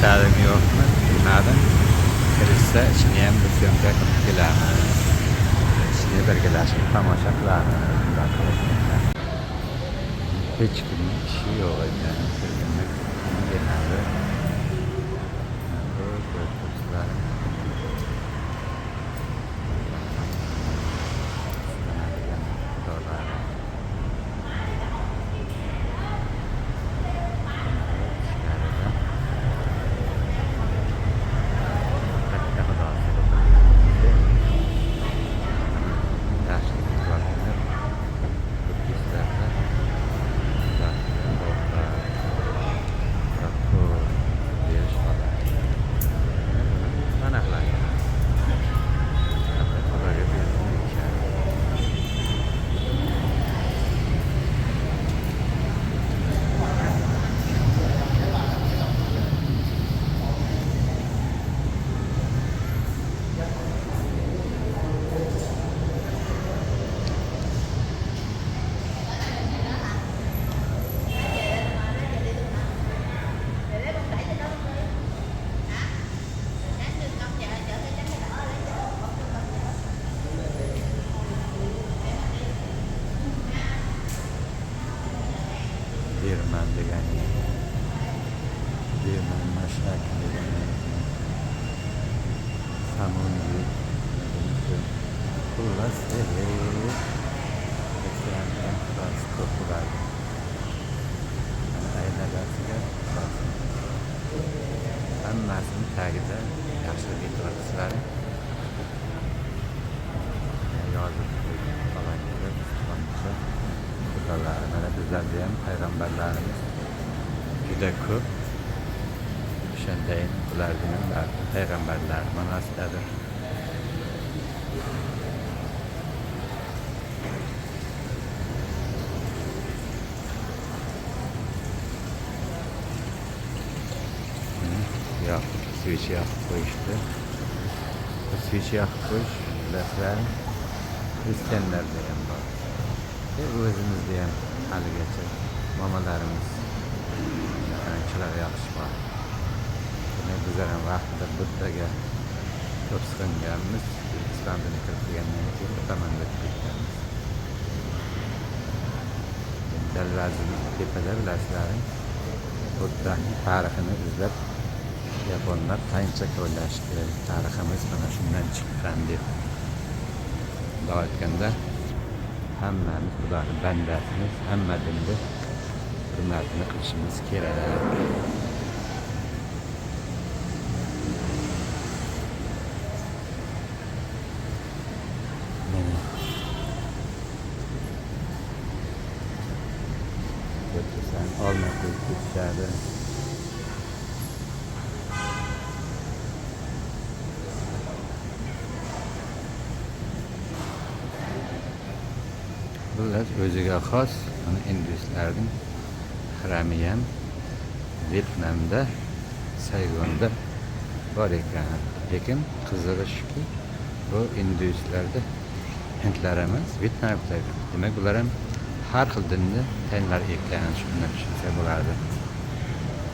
Ta'lim yo'qmi? Bilmadim. Kirishsa ichini ham bir syomka qilib kelamiz. Ichini birgalashib tomosha qilamiz. Hech kimning ishi yo'q ekan. Keladi. Samun yiyip. Xullas, restorandan kurasi ko'p bo'ladi. Mana aylanasiga kurasi. Hammasini tagida yaxshilik e'tiborsizlar. Yozib qo'ygan qolgancha xudolar mana bizlarda ham payg'ambarlarimiz juda ko'p. O'shandayin ularning ham payg'ambarlar manosidadir. Yo'q, switch yoqib qo'yishdi. Bu switch yoqib qo'yish bilasizlar, xristianlarda ham bor. O'zimizda ham haligacha momalarimiz anchalar yoqishmoq. Demak, bizlar ham vaqtida Buddaga ko'p sig'inganmiz. Islom dinini kirib kelgandan keyin bu tomonga o'tib ketganmiz. Dalvazini tepada bilasizlar, Buddaning tarixini izlab yaponlar qancha ko'rlashdi, tariximiz mana shundan chiqqan deb davo etganda hammamiz Xudoning bandasimiz, hamma dinni hurmatini qilishimiz kerak. Mana ko'rsan olma qo'yib ketishadi. Xullas, o'ziga xos hinduslarning xrami ham Vyetnamda, Saygonda bor ekan. Lekin qizig'i shuki, bu hinduslarda hindlar emas, Vyetnamliklar. Demak, ular ham har xil dinni tanlar ekan, shundan tushunsa bo'ladi.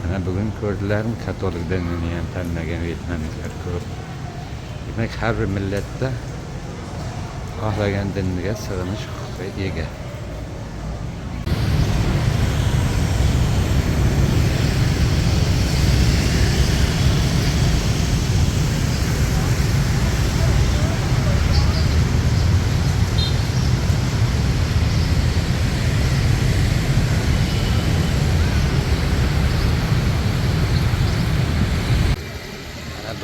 Mana bugun ko'rdilarmi, katolik dinini ham tanlagan Vyetnamliklar ko'p. Demak, har bir millatda xohlagan dinga sig'inish huquqiga ega.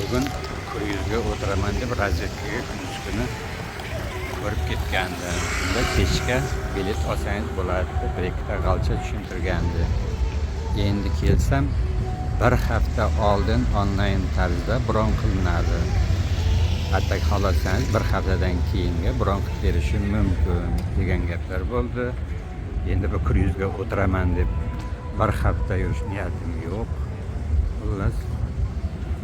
Bugun kruizga o'tiraman deb razvedkaga kunduz kuni ko'rib ketgandi. Unda kechga bilet olsangiz bo'ladi deb bir-ikkita g'alcha tushuntirgandi. Endi kelsam bir hafta oldin onlayn tarzda bron qilinadi. Hatto xohlasangiz bir haftadan keyinga bron qilib berishim mumkin degan gaplar bo'ldi. Endi bu kruizga o'tiraman deb bir hafta yurish niyatim yo'q. Xullas,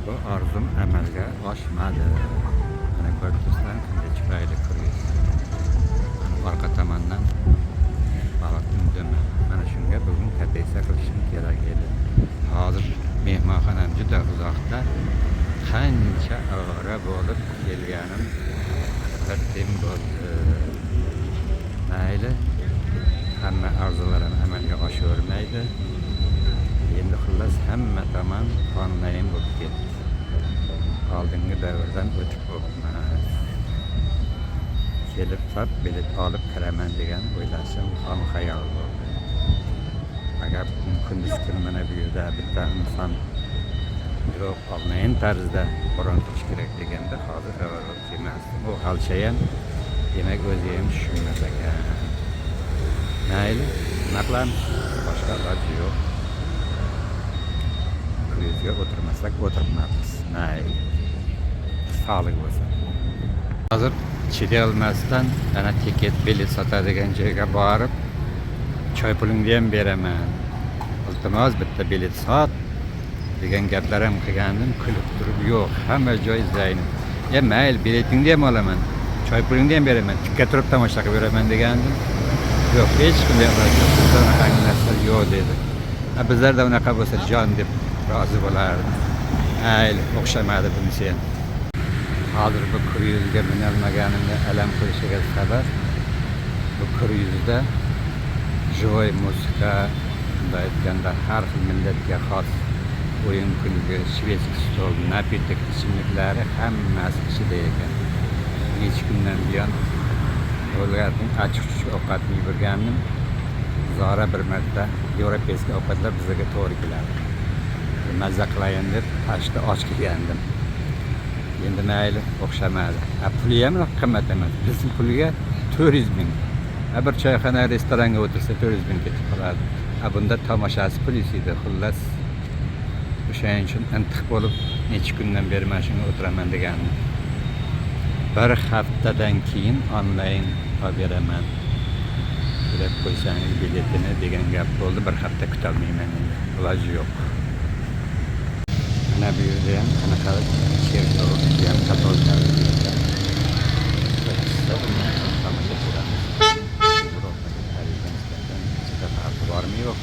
bu arzum amalga oshmadi. Mana ko'rib turibsizlar, qanday chiroyli kruiz. Orqa tomondan baliq undimi. Mana shunga bugun kapesa qilishim kerak edi. Hozir mehmonxonam juda uzoqda. Qancha avara bo'lib kelganim qat'iy bo'ldi. Mayli, hamma orzularim amalga oshavermaydi. Endi xullas hamma tomon onlayn bo'lib ketdi. Oldingi davrdan o'tib bo'lmas. Kelib qolib bilet olib kiraman degan o'ylashim ham xayol bo'ldi. Agar kunduz kuni mana bu yerda bitta inson yo'q onlayn tarzda bron qilish kerak deganda hozir avval kelmasdim. U g'alchayam demak o'zi ham tushunmas ekan. Mayli, nima qilamiz? Boshqa iloji yo'q. Kruizga o'tirmasak o'tirmaymiz. Mayli. Sog'lik bo'lsin. Hozir chidolmasdan ana tiket bilet sotadigan joyga borib choy pulingni ham beraman. Iltimos bitta bilet sot degan gaplar ham qilgandim, kulib turib yo'q, hamma joy zayn. Mayli, biletingni ham olaman, choy pulingni ham beraman, tikka turib tomosha qilib beraman degandim. Yo'q, hech qanday narsa yo'q dedi. Bizlarda unaqa bo'lsa jon deb rozi bo'lardi. Mayli, o'xshamadi bunisi ham. Hozir bu kruizga minolmaganimga alam qilishiga sabab bu kruizda joy musiqa, bunday aytganda har xil millatga xos o'yin kulgi, shvedskiy stol, napitek ichimliklari hammasi ichida ekan. Necha kundan buyon ularning achchiq-chuchuk ovqatini yuborgandim. Zora bir marta yevropeyskiy ovqatlar bizga to'g'ri keladi. Mazza qilayin deb tashda och kelgandim. Endi mayli o'xshamadi. Puli ham qimmat emas. Bizning puliga 400 ming. Bir choyxona, restoranga o'tirsa 400 ming ketib qoladi. Bunda tomoshasi plyus edi. Xullas o'shaning uchun intiq bo'lib necha kundan beri mana shunga o'tiraman degandim. Bir haftadan keyin onlayn olib beraman. Bilib qo'ysangiz biletini degan gap bo'ldi. Bir hafta kutolmayman endi. Iloji yo'q. Mana bu yerda ham qanaqa cherkov, ham katoliklar. Tomosha ko'ramiz. Yevropaga tarixiy nisbatan juda farqi bormi yo'q?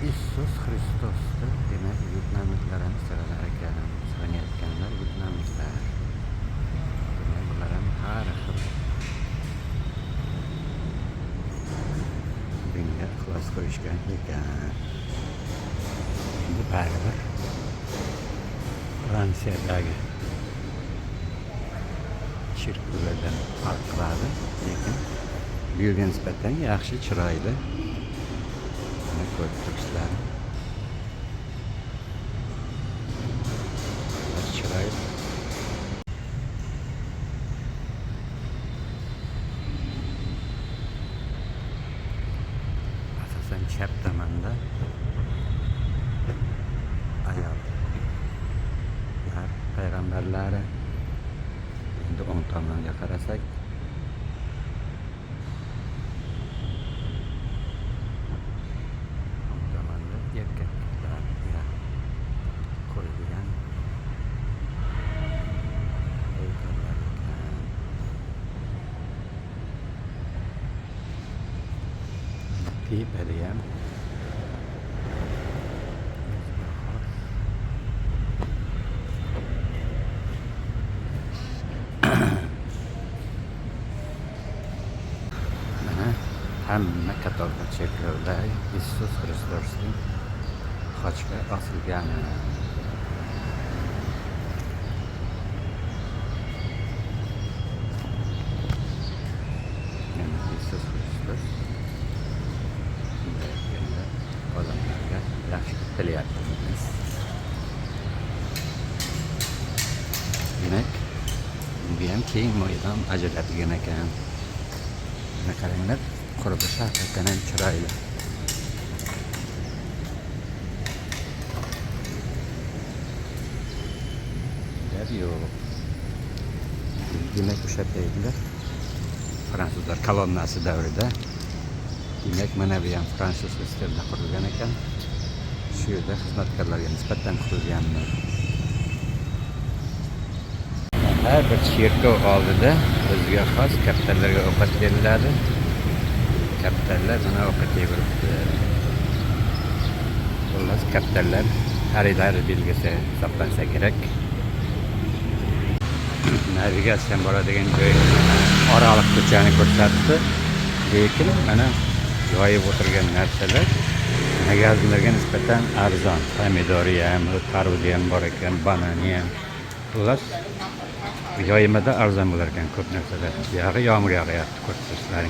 Isus Xristos'ta demek Vyetnamliklarni sever ekan, sevmayotganlar Vyetnamliklar. Demek bularning har xil dinga ixlos qo'yishgan ekan. Endi baribir Fransiyadagi cherkovlardan farq qiladi, lekin bu yerga nisbatan yaxshi, chiroyli. Ko'rib turibsizlar. Chiroyli. Asosan chap tomonda ayollar payg'ambarlari. Endi o'ng tomonga qarasak erkaklar qo'yilgan haykallar ekan. Tepada ham hamma katolik cherkovlar Isus Xristosning xochga osilgani. Isus Xristos odamlarga yaxshilik tilayapmiz. Demak, bu ham keng maydon ajratilgan ekan. Mana qaranglar, qurilishi haqiqatan ham chiroyli. Yo'q. Demak, o'sha paytda fransuzlar kolonnasi davrida, demak, mana bu ham fransuz stilida qurilgan ekan. Shu yerda xizmatkorlarga nisbatan qurilganmi? Har bir cherkov oldida o'ziga xos kapitallarga ovqat beriladi. Kapitallar mana ovqat yeyapti. Xullas, kapitallar xaridlar belgisi saqlansa kerak. Navigatsiya boradigan joy oraliq ko'chani ko'rsatdi, lekin mana yoyib o'tirgan narsalar magazinlarga nisbatan arzon. Pomidori ham, tarvuzi ham bor ekan, banani ham. Xullas, yoyimada arzon bo'lar ekan ko'p narsalar. Buyog'i yomg'ir yog'yapti, ko'rsatishlar.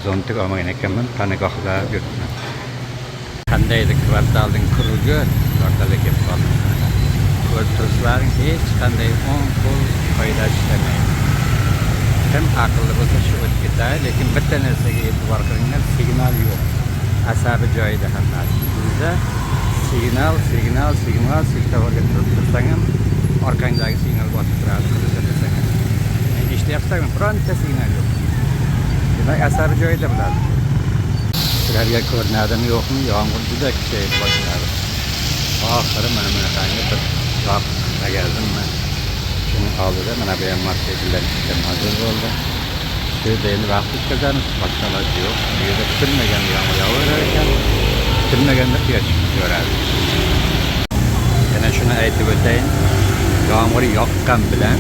Zontik olmagan ekanman, panagohlar yuribman. qandaydir kvartalning kurugi orqali kelib qoldi. Ko'rib turibsizlarmi, hech qanday o'ng qo'l foyda ishlamaydi. Kim aqlli bo'lsa shu o'tib ketadi, lekin bitta narsaga e'tibor qilinglar, signal yo'q. Asabi joyida hammasi. Bizda signal svetoforga turib tursang ham orqangdagi signal bosib turadi, qiziqsang ham. Ishlayapsanmi, bironta signal yo'q. Demak, asabi joyida bo'ladi. Sizlarga ko'rinadimi yo'qmi, yomg'ir juda kuchayib boshladi. Oxiri mana bunaqangi bir yoq magazin. Shuning oldida mana bu ham mototsikllar ikkita model bo'ldi. Shu endi vaqt o'tkazamiz, boshqa iloji yo'q. Bu yerda kutilmagan yomg'ir yog'ar ekan, kutilmaganda quyosh ko'radi. Yana shuni aytib o'tayin, yomg'ir yoqqan bilan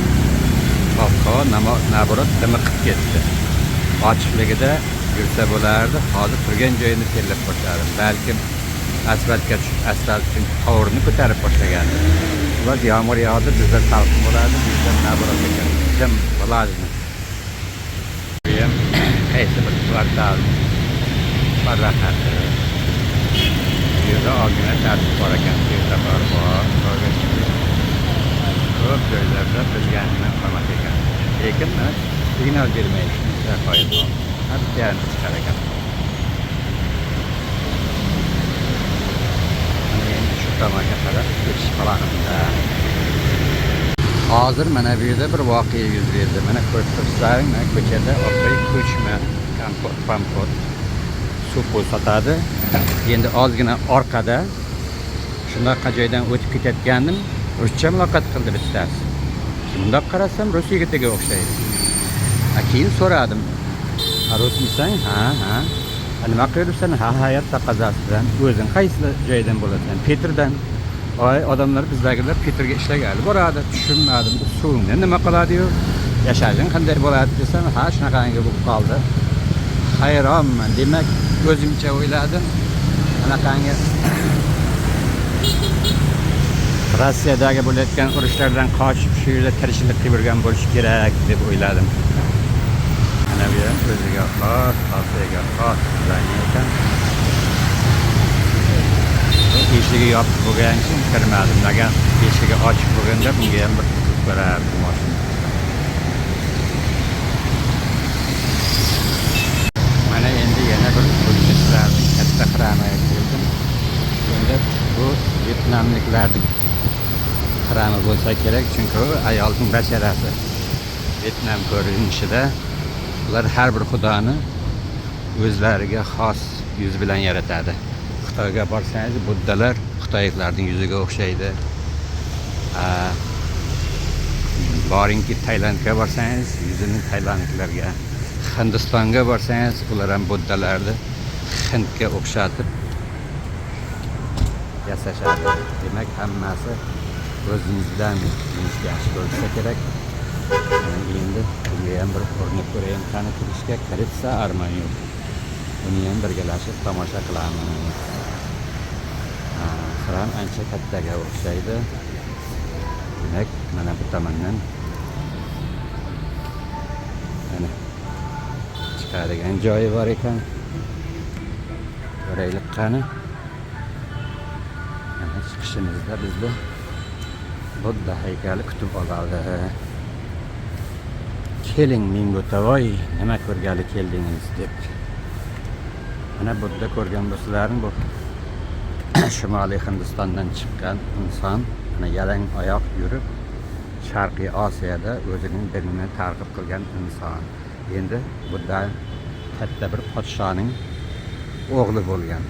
qopqo naborot dimiqib ketdi. Ochiqligida yursa bo'lardi, hozir turgan joyini terlab boshladi. Balkim asfaltga tushib, asfaltning to'rini ko'tarib boshlagandi. Ular yomg'ir yog'di, bizda salqin bo'ladi, bizda naborot ekan. Dim bo'ladi. Bu ham qaysi bir kvartal barvaqati. Bu yerda ozgina tartib bor ekan, svetofor bor, ko'p joylarda bilganidan qolmas ekan. Lekin signal bermaydi, shuncha qoyil bor. Bitta chiqar ekan. Endi shu tomonga qarab ketish qilamiz-da. Hozir mana bu yerda bir voqea yuz berdi. Mana ko'rib turibsizlarmi, mana ko'chada orqaga ko'chma, kompot suv sotadi. Endi ozgina orqada shunaqa joydan o'tib ketayotgandim, ruscha muloqot qildi bittasi. Bundoq qarasam rus yigitiga o'xshaydi. Keyin so'radim. Rusmisan? Ha. Nima qilibsan? Ha, hayot taqozzosidan. O'zing qaysi joydan bo'lasan? Petrdan. Odamlar bizdagilar Petrga ishlagan boradi. Tushunmadim. Suvni nima qiladi-yu? Yashashing qanday bo'ladi desam, ha, shunaqangi bo'lib qoldi. Hayronman. Demak, o'zimcha o'yladim. Anaqangi Rossiyadagi bo'layotgan urushlardan qochib shu yerda tirikchilik qilib yurgan bo'lishi kerak deb o'yladim. Mana bu ham o'ziga xos, Rossiyaga xos dizayn ekan. Eshigi yopiq bo'lgani uchun kirmadim. Agar eshigi ochiq bo'lganda bunga ham bir ko'rardim mashina. Mana endi yana bir o'zbeklarning katta xiramiga keldim. Endi bu vyetnamliklarning xirami bo'lsa kerak, chunki u ayolning basharasi. Vyetnam ko'rinishida ular har bir xudoni o'zlariga xos yuz bilan yaratadi. Xitoyga borsangiz, buddalar xitoyliklarning yuziga o'xshaydi. Boringki Tailandga borsangiz, yuzini tailandliklarga. Hindistonga borsangiz, ular ham buddalarni Hindga o'xshatib yasashadi. Demak, hammasi o'zimizdan yaxshi bo'lsa kerak. Endi bunga ham bir o'rnak ko'rayim, qani kirishga kiritsa armon. Buni ham birgalashib tomosha qilamiz. Xiram ancha kattaga o'xshaydi. Demak, mana bu tomondan mana chiqadigan joyi bor ekan. Ko'raylik qani. Mana chiqishimizda bizni Budda haykali kutib oladi. Keling Mingotavoy, nima ko'rgali keldingiz deb. Mana Budda ko'rgan bo'lsalaring, bu Shimoliy Hindistondan chiqqan inson, mana yalang oyoq yurib, Sharqiy Osiyoda o'zining dinini targ'ib qilgan inson. Endi Budda katta bir podshoning o'g'li bo'lgan.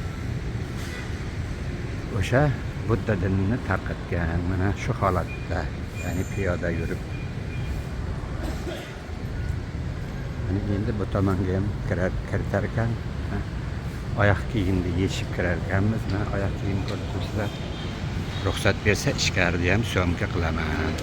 O'sha Budda dinini tarqatgan, mana shu holatda, ya'ni piyoda yurib. Mana endi bu tomonga ham kiritar ekan. Oyoq kiyimni yechib kirar ekanmiz. Mana oyoq kiyim ko'rib turibsizlar. Ruxsat bersa ichkarida ham syomka qilaman.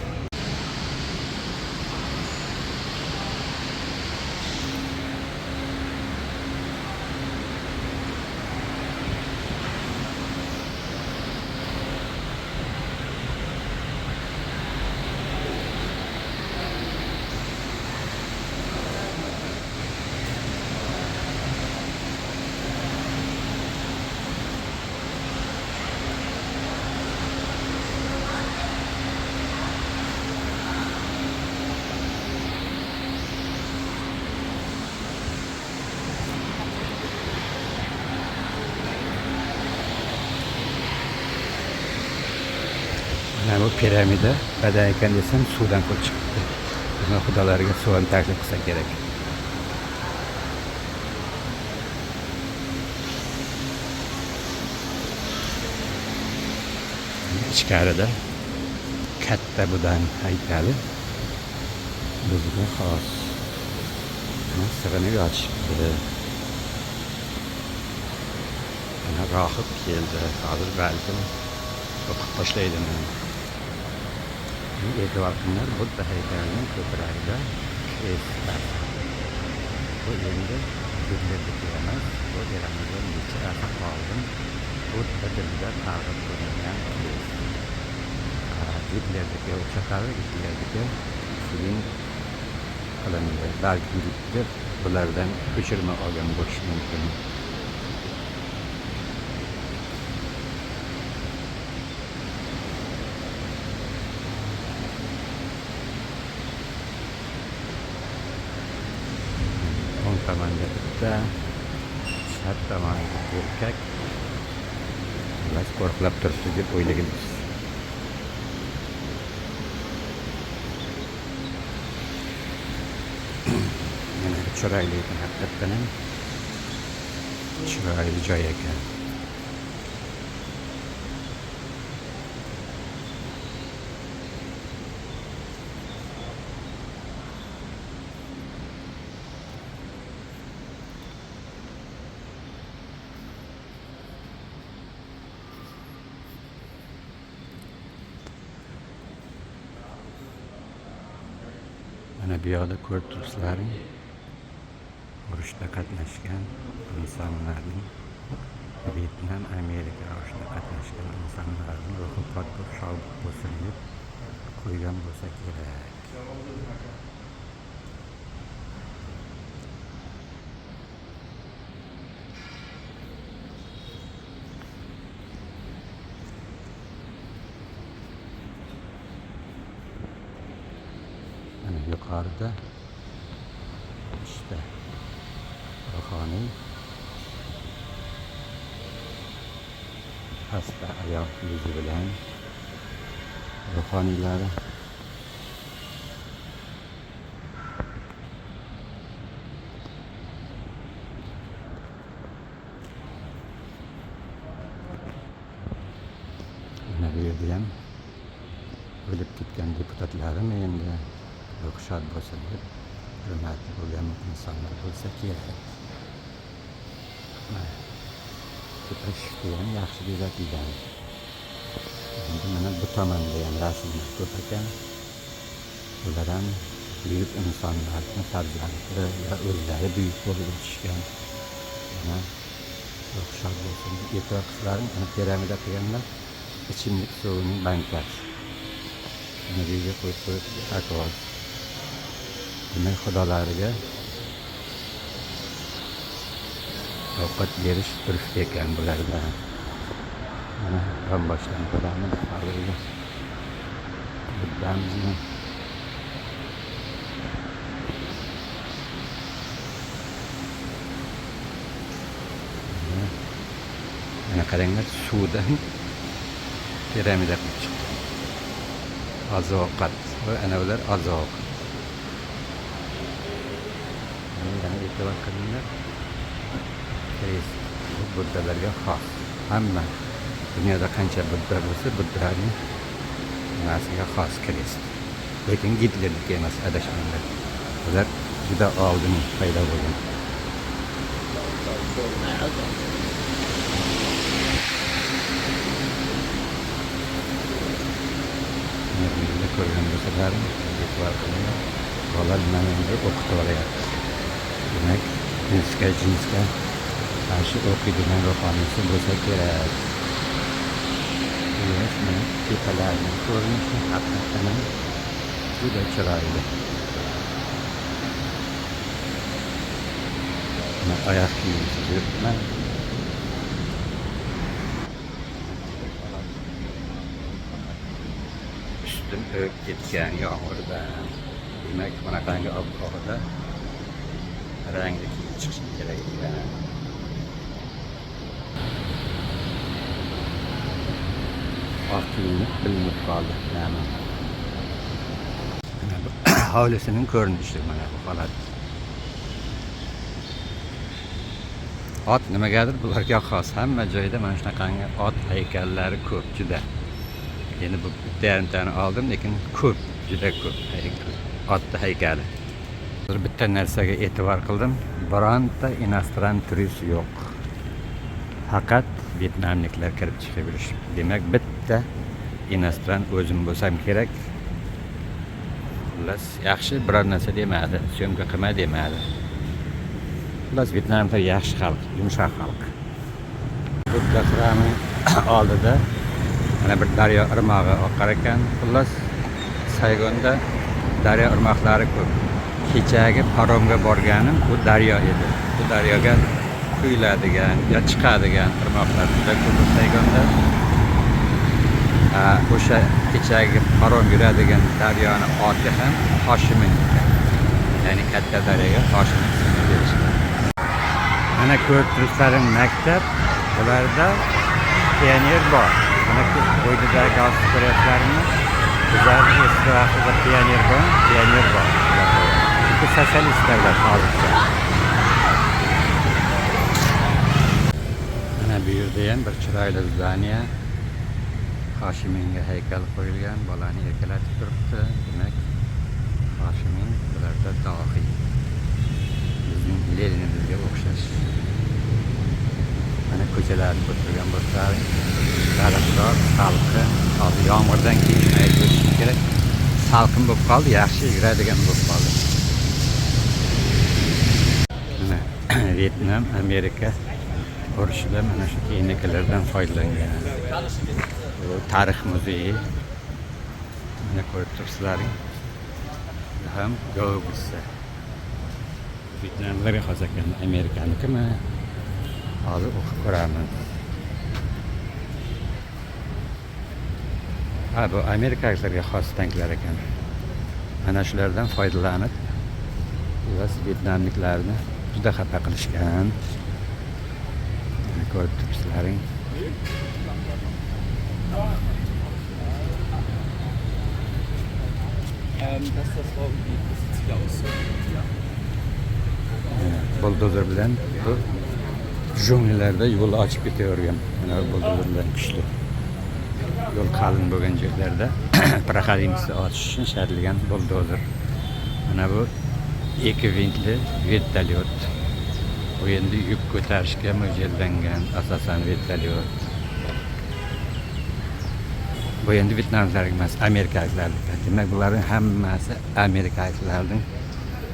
Mana bu piramida badan ekan desam suvdan ko'p chiqibdi. Buni xudolarga suvni taklif qilsa kerak. Ichkarida katta budan haykali bizga xos. Sig'ini yotishibdi. Mana rohib keldi. Hozir balkim o'qib tashlaydimi. E'tibor qilinglar, Budda haykalining ko'kragida krestlar. Bu endi Budda emas, bu eramizdan necha asr oldin Budda tilida targ'ib qilingan krest. Gitlerga o'xshatadi, Gitlerga film qilindi. Balki Gitler bulardan ko'chirma olgan bo'lishi mumkin. O'ng tomonda bitta, chap tomonda erkak. Ular qo'rqlab turibdi deb o'ylaganmiz. Chiroyli ekan, haqiqatdan ham chiroyli joy ekan. Mana bu yoqda ko'rib turibsizlaring, urushda qatnashgan insonlarning, Vyetnam, Amerika urushda qatnashgan insonlarning ruhi pok shodlik bo'lsin deb qo'ygan bo'lsa kerak. Mana yuqorida işte ruhoniy hasta oyoq yuzi bilan ruhoniylari mana bu yerda ham o'lib ketgan deputatlarim endi ruxsat bo'lsin deb hurmatli bo'lgan insonlar bo'lsa kerak. Ko'prikda ham yaxshi bezatilgan. Endi mana bu tomonda ham rasmlar ko'p ekan. Ular ham buyuk insonlarning farzandlari va o'zlari buyuk bo'lib o'tishgan. Mana ruxsat bo'lsin deb e'tibor qilsalaring, ana piramida qilganlar ichimlik suvining bankasi. Mana bu yerga qo'yib akvarium. Demak, xudolariga ovqat berish turishdi ekan bularda. Mana ham boshdan ko'ramiz. Hozirgi buddamizni mana qaranglar, suvdan piramida qilib chiqdi. Oziq-ovqat va ana ular oziq. Yana e'tibor qilinglar. Krest bu buddalarga xos. Hamma dunyoda qancha budda bo'lsa, buddalarning nimasiga xos krest. Lekin Gitlerga emas, adashmanglar. Ular juda oldin paydo bo'lgan. Mana ko'rgan bo'lsalaring, e'tibor qilinglar. Bola nimanidir o'qitib olyapti. Demak, jinsga qarshi o'qiydigan ruhoniysi bo'lsa kerak. Mana tepalarning ko'rinishi haqiqatan ham juda chiroyli. Mana oyoq kiyimsiz yuribman. Üstüm o'p ketgan yomg'irdan. Demak, bunaqangi ob-havoda rangli kiyim chiqishi kerak ekan. Akıllı bilinib qoldi. Mana bu hovlisining ko'rinishi mana bu holat. Ot nimagadir bularga xos. Hamma joyda mana shunaqangi ot haykallari ko'p juda. Endi bu bitta yarimtani oldim, lekin ko'p, juda ko'p otni haykali. Bitta narsaga e'tibor qildim. Bironta inostrан turist yo'q. Faqat vyetnamliklar kirib chiqabilish. Demak, bitta inostrан o'zim bo'lsam kerak. Xullas, yaxshi biror narsa demadi, syomka qilma demadi. Xullas, Vyetnamda yaxshi xalq, yumshoq xalq. Bu dasturxonning oldida mana bir daryo irmog'i oqar ekan. Xullas, Saygonda daryo irmoqlari ko'p. Kechagi paromga borganim bu daryo edi. Bu daryoga quyiladigan, yo chiqadigan irmoqlar juda ko'p Saygonda. O'sha kechagi parom yuradigan daryoni oti ham Hoshimin. Ya'ni katta daryoga Hoshimin ismini berishgan. Mana ko'rib turibsizlar maktab, bularda pioner bor. Mana bo'ydagi gaz ko'ryapsizlarmi? Bizlarda eski vaqtida pioner bor. Bu sotsialist davlat hozircha. Mana bu yerda ham bir chiroyli zdaniya. Hoshiminga haykal qo'yilgan, bolani erkalatib turibdi. Demak, Hoshimin bularda dohiy. Bizning Leninimizga o'xshash. Mana ko'chalarni o'tirgan bo'lsaq, daraxtlar, salqin, hozir yomg'irdan keyin aytib kerak. Salqin bo'lib qoldi, yaxshi yuradigan bo'lib qoldi. Mana Vyetnam, Amerika urushida mana shu kiyinikalardan foydalangan. Bu tarix muzeyi. Mana ko'rib turibsizlar. Ham Globusda. Vyetnamlarga xos ekan, Amerikanikimi? Hozir o'qib ko'raman. Bu Amerikaliklarga xos tanklar ekan. Mana shulardan foydalanib, biz Vyetnamliklarni juda xafa qilishgan. Ko'rib turibsizlaring. Buldozer bilan bu junglelarda yo'l ochib ketavergan. Mana buldozer bilan kuchli. Yo'l qalin bo'lgan joylarda proxodimni ochish uchun ishlatilgan buldozer. Mana bu ikki vintli vertolyot. Bu endi yuk ko'tarishga mo'ljallangan asosan vertolyot. Bu endi Vyetnamliklar emas, Amerikaliklar. Demak, bularning hammasi Amerikaliklarning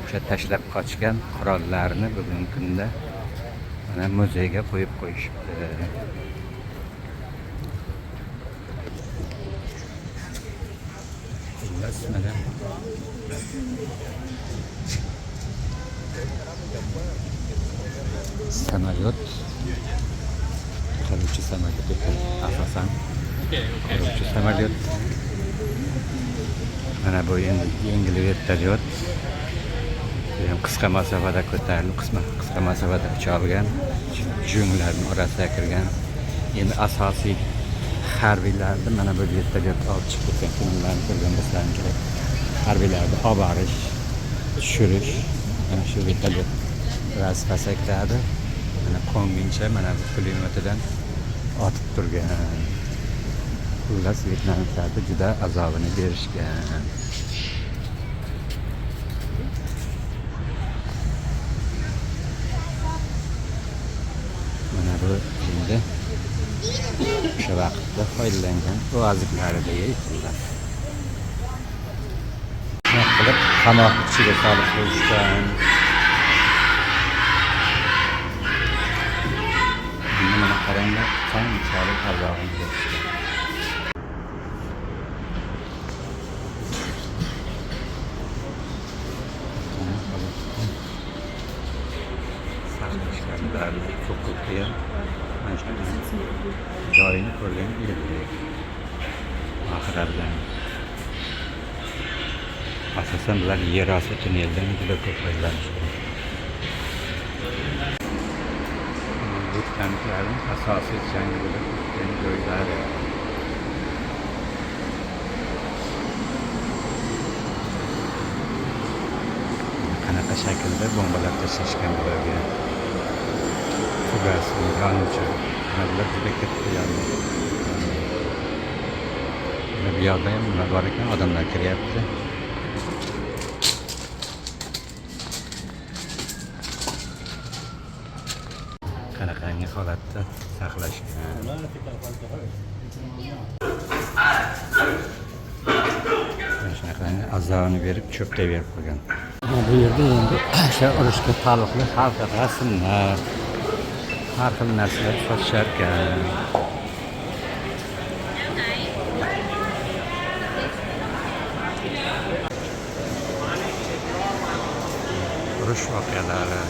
o'sha tashlab qochgan qurollarini bugungi kunda mana muzeyga qo'yib qo'yishibdi. Mana samolyot, qiruvchi samolyot ekan asosan. Qiruvchi samolyot. Mana bu endi yengil vertolyot. Qisqa masofada ko'tarilib, qisqa masofada ucha olgan, junglarning orasiga kirgan. Endi asosiy harbiylarni mana bu vertolyot olib chiqib ketgan filmlarni ko'rgan bo'lsangiz kerak. Harbiylarni olib borish, tushirish, mana shu vertolyot biroz pasaytiradi. Mana qo'nguncha mana bu pulemyotidan otib turgan. Xullas, Vyetnamliklarga juda azobini berishgan. Mana bu endi o'sha vaqtda foydalangan oaziklarida aytiladi. Shunday qilib qamoq ichiga solib qo'yishgan. Mana qaranglar, qanchalik azobini berishgan. Ko'kko'kda mana shu joyini ko'rgan edik. Oxirida asosan bular yer osti tunneldan juda ko'p foydalanishgan. Vyetnamliklarning asosiy jangi bo'lib o'tgan joylari. şekilde bombalar taşışkan bölge. Fugaslı, yanıcı. Bunlar juda katta yandı. Bu yerda ham nima bor ekan, odamlar kiryapti. Qanaqangi holatda saqlashgan. Shunaqangi azoni berib, cho'pda berib qo'ygan. Bu yerda endi o'sha urushga taalluqli xalq rasmlar, har xil narsalar sotishar ekan. Urush voqealari.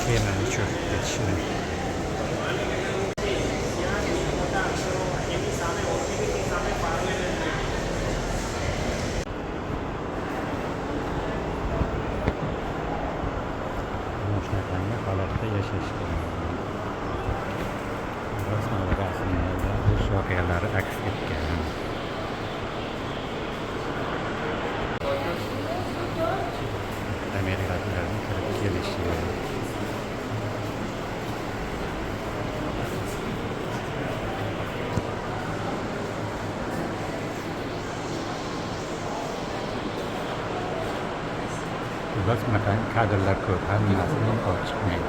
Kemani cho'kib ketishini. Shunaqangi holatda yashashgan. Rasmlarda urush voqealari aks etgan. Amerikalıların kirib kelishi. Bak makan kadrlar ko'p, hammasini olib chiqmaydi.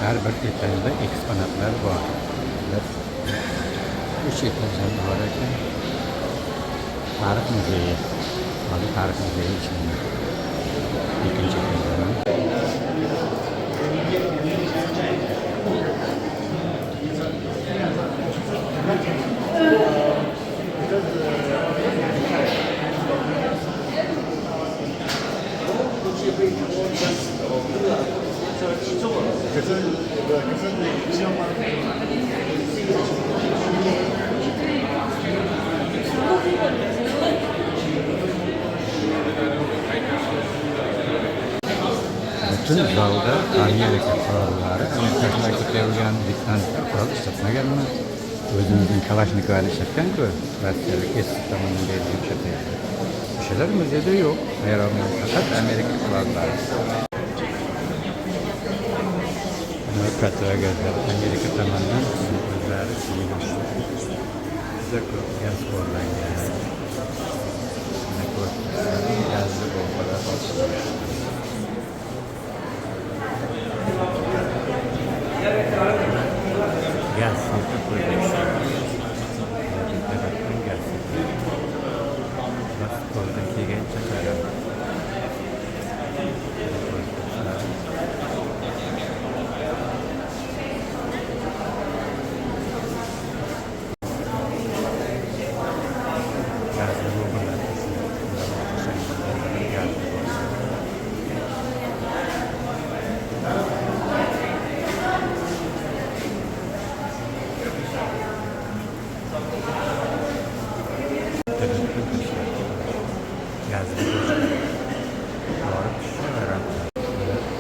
Her bir detayda eksponatlar var. Bu etajdan var ekan. Tarix muzeyi. Hali tarix muzeyi içinde. İkinci etajdan. Bütün zalda Amerika kuralları, Amerika'da ko'tarilgan diktantlar qurol ishlatmaganmi? O'zimizning Kalashnikovni ishlatgan-ku, rossiyalik eski tomonidan berilgan ishlatayapti. O'shalar muzeyda yo'q, hayronman, faqat Amerika qurollari. Katta gözler Amerika tomonidan o'zlari kiyinish. Juda ko'p gaz qo'llangan. Gazli bombalar otishgan. Gaz sotib qo'ygan. Gaz bas qo'ldan kelgancha qarab.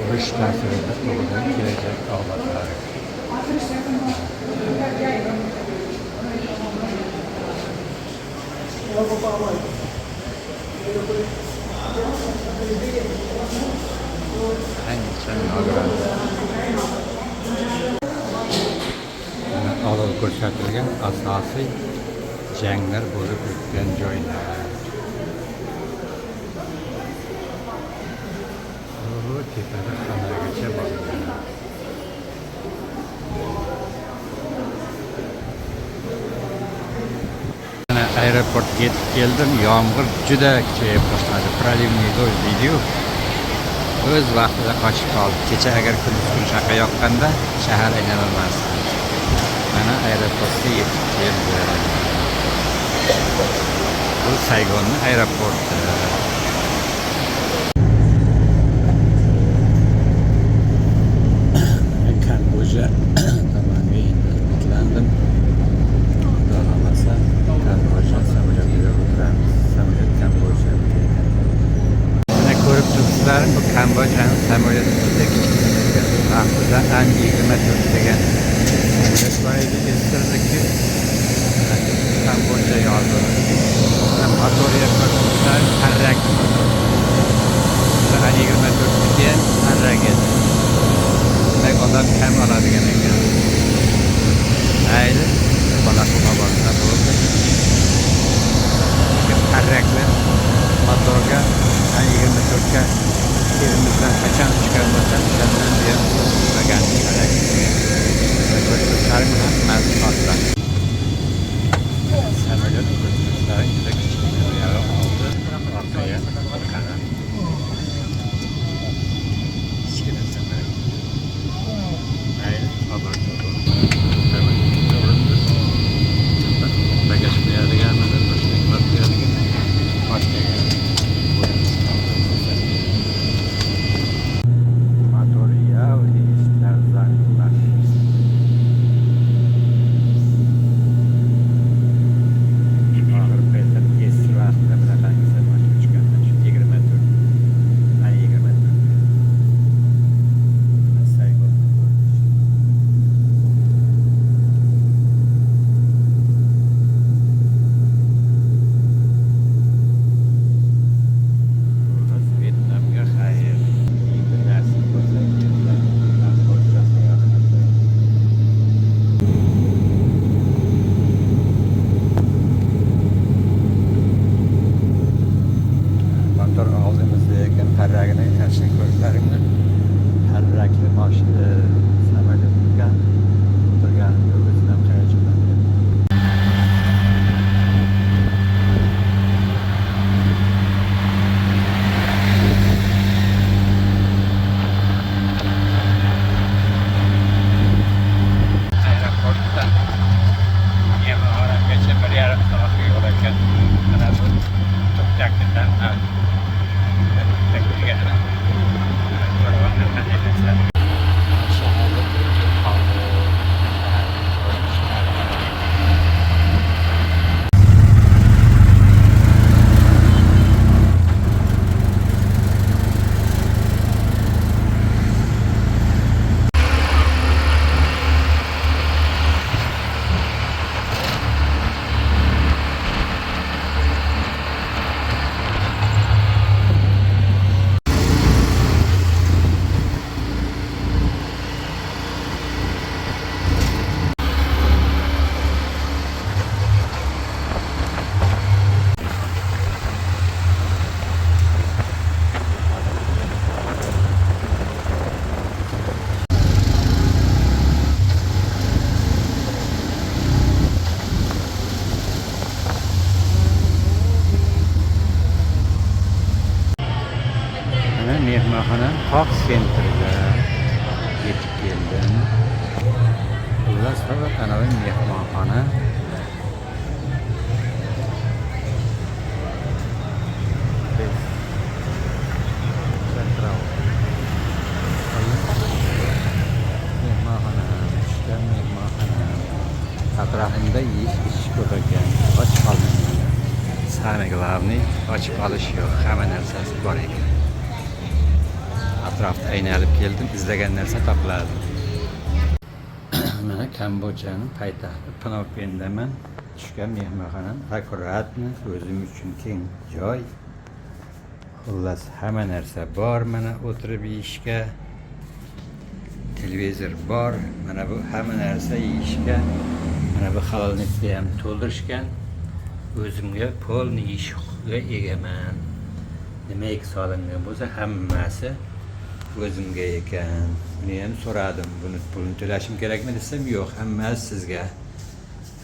Urush ta'sirida tug'ilgan kelajak avlodlari. Ayniqsa nogiron. Olib ko'rsatilgan asosiy janglar bo'lib o'tgan joylar. Tepada xonagacha borgan. Mana aeroportga yetib keldim. Yomg'ir juda kuchayib boshladi. Proливный dождь deydi-yu. O'z vaqtida qochib qoldi. Kecha agar kunduz shaqa yoqqanda shahar aylanolmasdi. Mana aeroportga yetib keldim. Bu Saygonning aeroporti. Tomonga endi otlandim. Xudo xolasa Kambodja samolyotiga o'tiramiz. Samolyot Kambodjaga kelgan. Mana ko'rib turibsizlar, bu Kamboçya'nın Samolyot'taki aslında en iyi metot degen. Böyle estirdik Kamboçya yazdı. Motor yapmakta harrak. En iyi metot degen harrak. Ve ondan hem aladı gene. Haydi. Bana kuma baksa bu. Harraklı motorga en iyi metodga elimizden kaçan çıkarmadan senden diye bagan harrak. Kurtuluşların hammasi sotdi. Samolyot kurtuluşlaring juda kichkina yarim oldi. Orqaga qara. Kichkina samolyot. Mayli, obordi. Bagaj qo'yadigan, mana boshqa nima qo'yadigan. Motor Audi Tarzan baş. Ağır peşin eski vaxtda bilaqangi samolyot chiqqandan shu 20 tur. Ana 20 tur. Saygon. Vietnamga xayr. Endi nasib bo'lsa Kamboçya sayohati. Motor oldimizda ekan, parragini yaxshi ko'rsaringlar. Parragli mashina samolyotga o'tirganimda o'zim ham hayajonlandim. Aeroportdan Yemengacha 1,5 soat yo'l ekan. Mana bu Tokyadan mehmonxona Qoq sentrga yetib keldim. Xullas faqat ana bu mehmonxona. Sentral. Mehmonxona, tushgan mehmonxona. Atrofida yeyish ko'p ekan. Och qoldim. Samый главный och qolish yo'q. Hamma narsasi bor ekan. Atrofda aynalib keldim, izlagan narsa topiladi. Mana Kamboçyaning poytaxti Phnom Penhdaman. Tushgan mehmonxonam akkuratni, o'zim uchun keng joy. Xullas hamma narsa bor, mana o'tirib yeyishga. Televizor bor, mana bu hamma narsa yeyishga. Mana bu xalolnikni ham to'ldirishgan. O'zimga polni yeyish huquqiga egaman. Nimaga solingan bo'lsa hammasi o'zimga ekan. Buni ham so'radim, buni pulini to'lashim kerakmi desam, yo'q, hammasi sizga.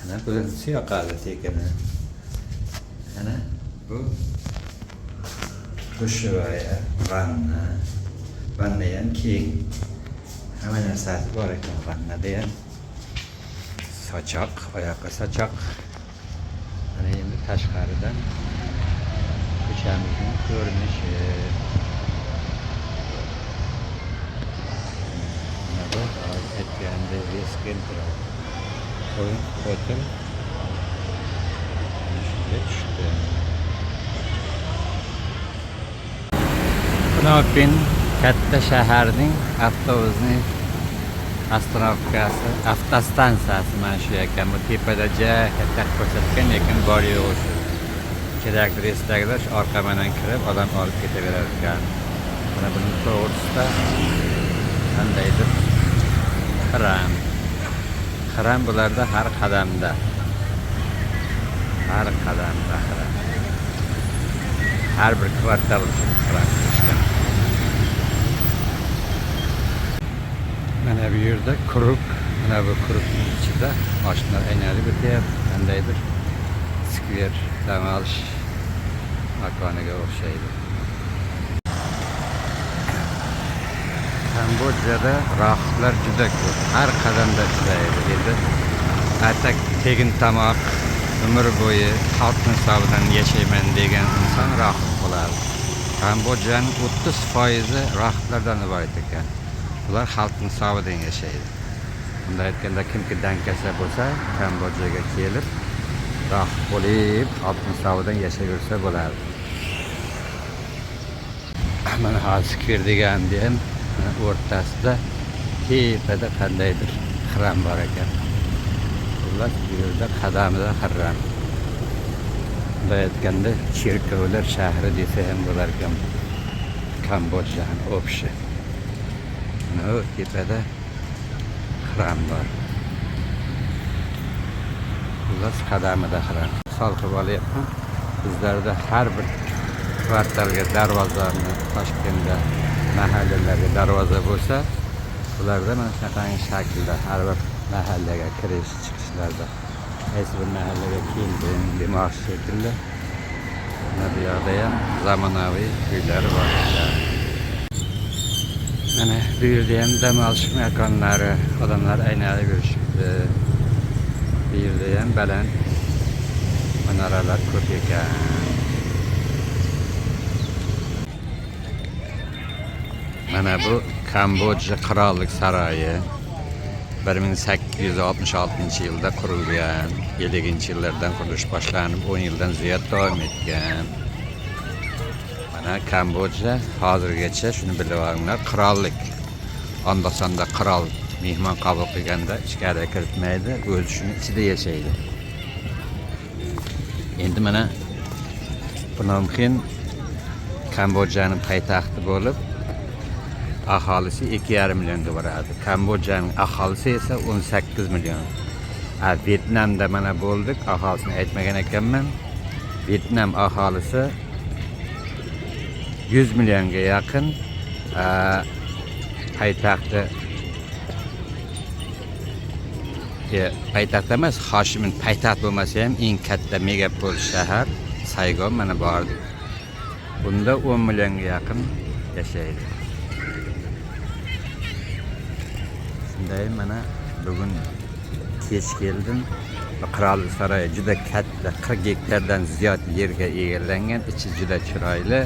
Ana bu yoqadi tekini. Ana bu dushvaya, vanna. Vanna ham keng. Hamma narsasi bor ekan vannada ham. Sochoq, oyoqqa sochoq. Mana endi tashqaridan ko'chamizning ko'rinishi. Mana bu aytganda Vestgentral hotel shunga tushdi. Phnom Penh katta shaharning avtobusning ostanovkasi, avtostansiyasi mana shu ekan. Bu tepada katta ko'rsatgan, lekin bor yo'q shu. Kerakli reyslarga shu orqadan kirib, odam olib ketaverar ekan. Mana buning to'g'risida qandaydir xiram bularda har qadamda. Har bir kvartal uchun xiram qilishgan. Mana bu yerda quruq, mana bu quruqning ichida mashinalar aylanib o'tyapti. Qandaydir skver, dam olish makoniga o'xshaydi. Kambodjada rohiblar juda ko'p. Har qadamda ishlaydi. Endi atak tegin tomoq umr bo'yi xalq hisobidan yashayman degan inson rohib bo'ladi. Kambodjaning 30% rohiblardan iborat ekan. Ular xalq hisobidan yashaydi. Bunday aytganda kimki dankasa bo'lsa, Kambodjaga kelib rohib bo'lib, xalq hisobidan yashayversa bo'ladi. Mana hozir skver deganda ham o'rtasida tepada qandaydir xiram bor ekan. Ular bu yerda qadamida xiram. Bunday aytganda cherkovlar shahri desa ham bo'lar ekan. Kambodjaning o'pshi. Mana tepada xiram bor. Ular qadamida xiram. Misol qilib olyapman. Bizlarda har bir kvartalga darvozani Toshkentda mahallalarga darvoza bo'lsa, ularda mana shunaqangi shaklda har bir mahallaga kirish chiqishlarda qaysi bir mahallaga keldim demoqchi shekilli. Mana bu yoqda ham zamonaviy uylar bor. Mana bu yerda ham dam olish makonlari, odamlar aylanib yurishibdi. Bu yerda ham baland minoralar ko'p ekan. Mana bu Kambodja qirollik saroyi 1866-yilda qurilgan. 50-yillardan qurilish boshlanib 10 yildan ziyod davom etgan. Mana Kambodja hozirgacha shuni bilib olinglar, qirollik. Onda-sonda qirol mehmon qabul qilganda ichkariga kiritmaydi, o'zi shuni ichida yashaydi. Endi mana Phnom Penh Kambodjaning poytaxti bo'lib, aholisi 2,5 millionga boradi. Kambodjaning aholisi esa 18 million. Vyetnamda mana bo'ldik, aholisini aytmagan ekanman. Vyetnam aholisi 100 millionga yaqin. Poytaxt emas, Hoshimin poytaxt bo'lmasa ham eng katta megapol shahar Saygon mana bordik. Bunda 10 millionga yaqin yashaydi. Shunday mana bugun kech keldim. Qirollik saroyi juda katta, 40 gektardan ziyod yerga egallangan, ichi juda chiroyli.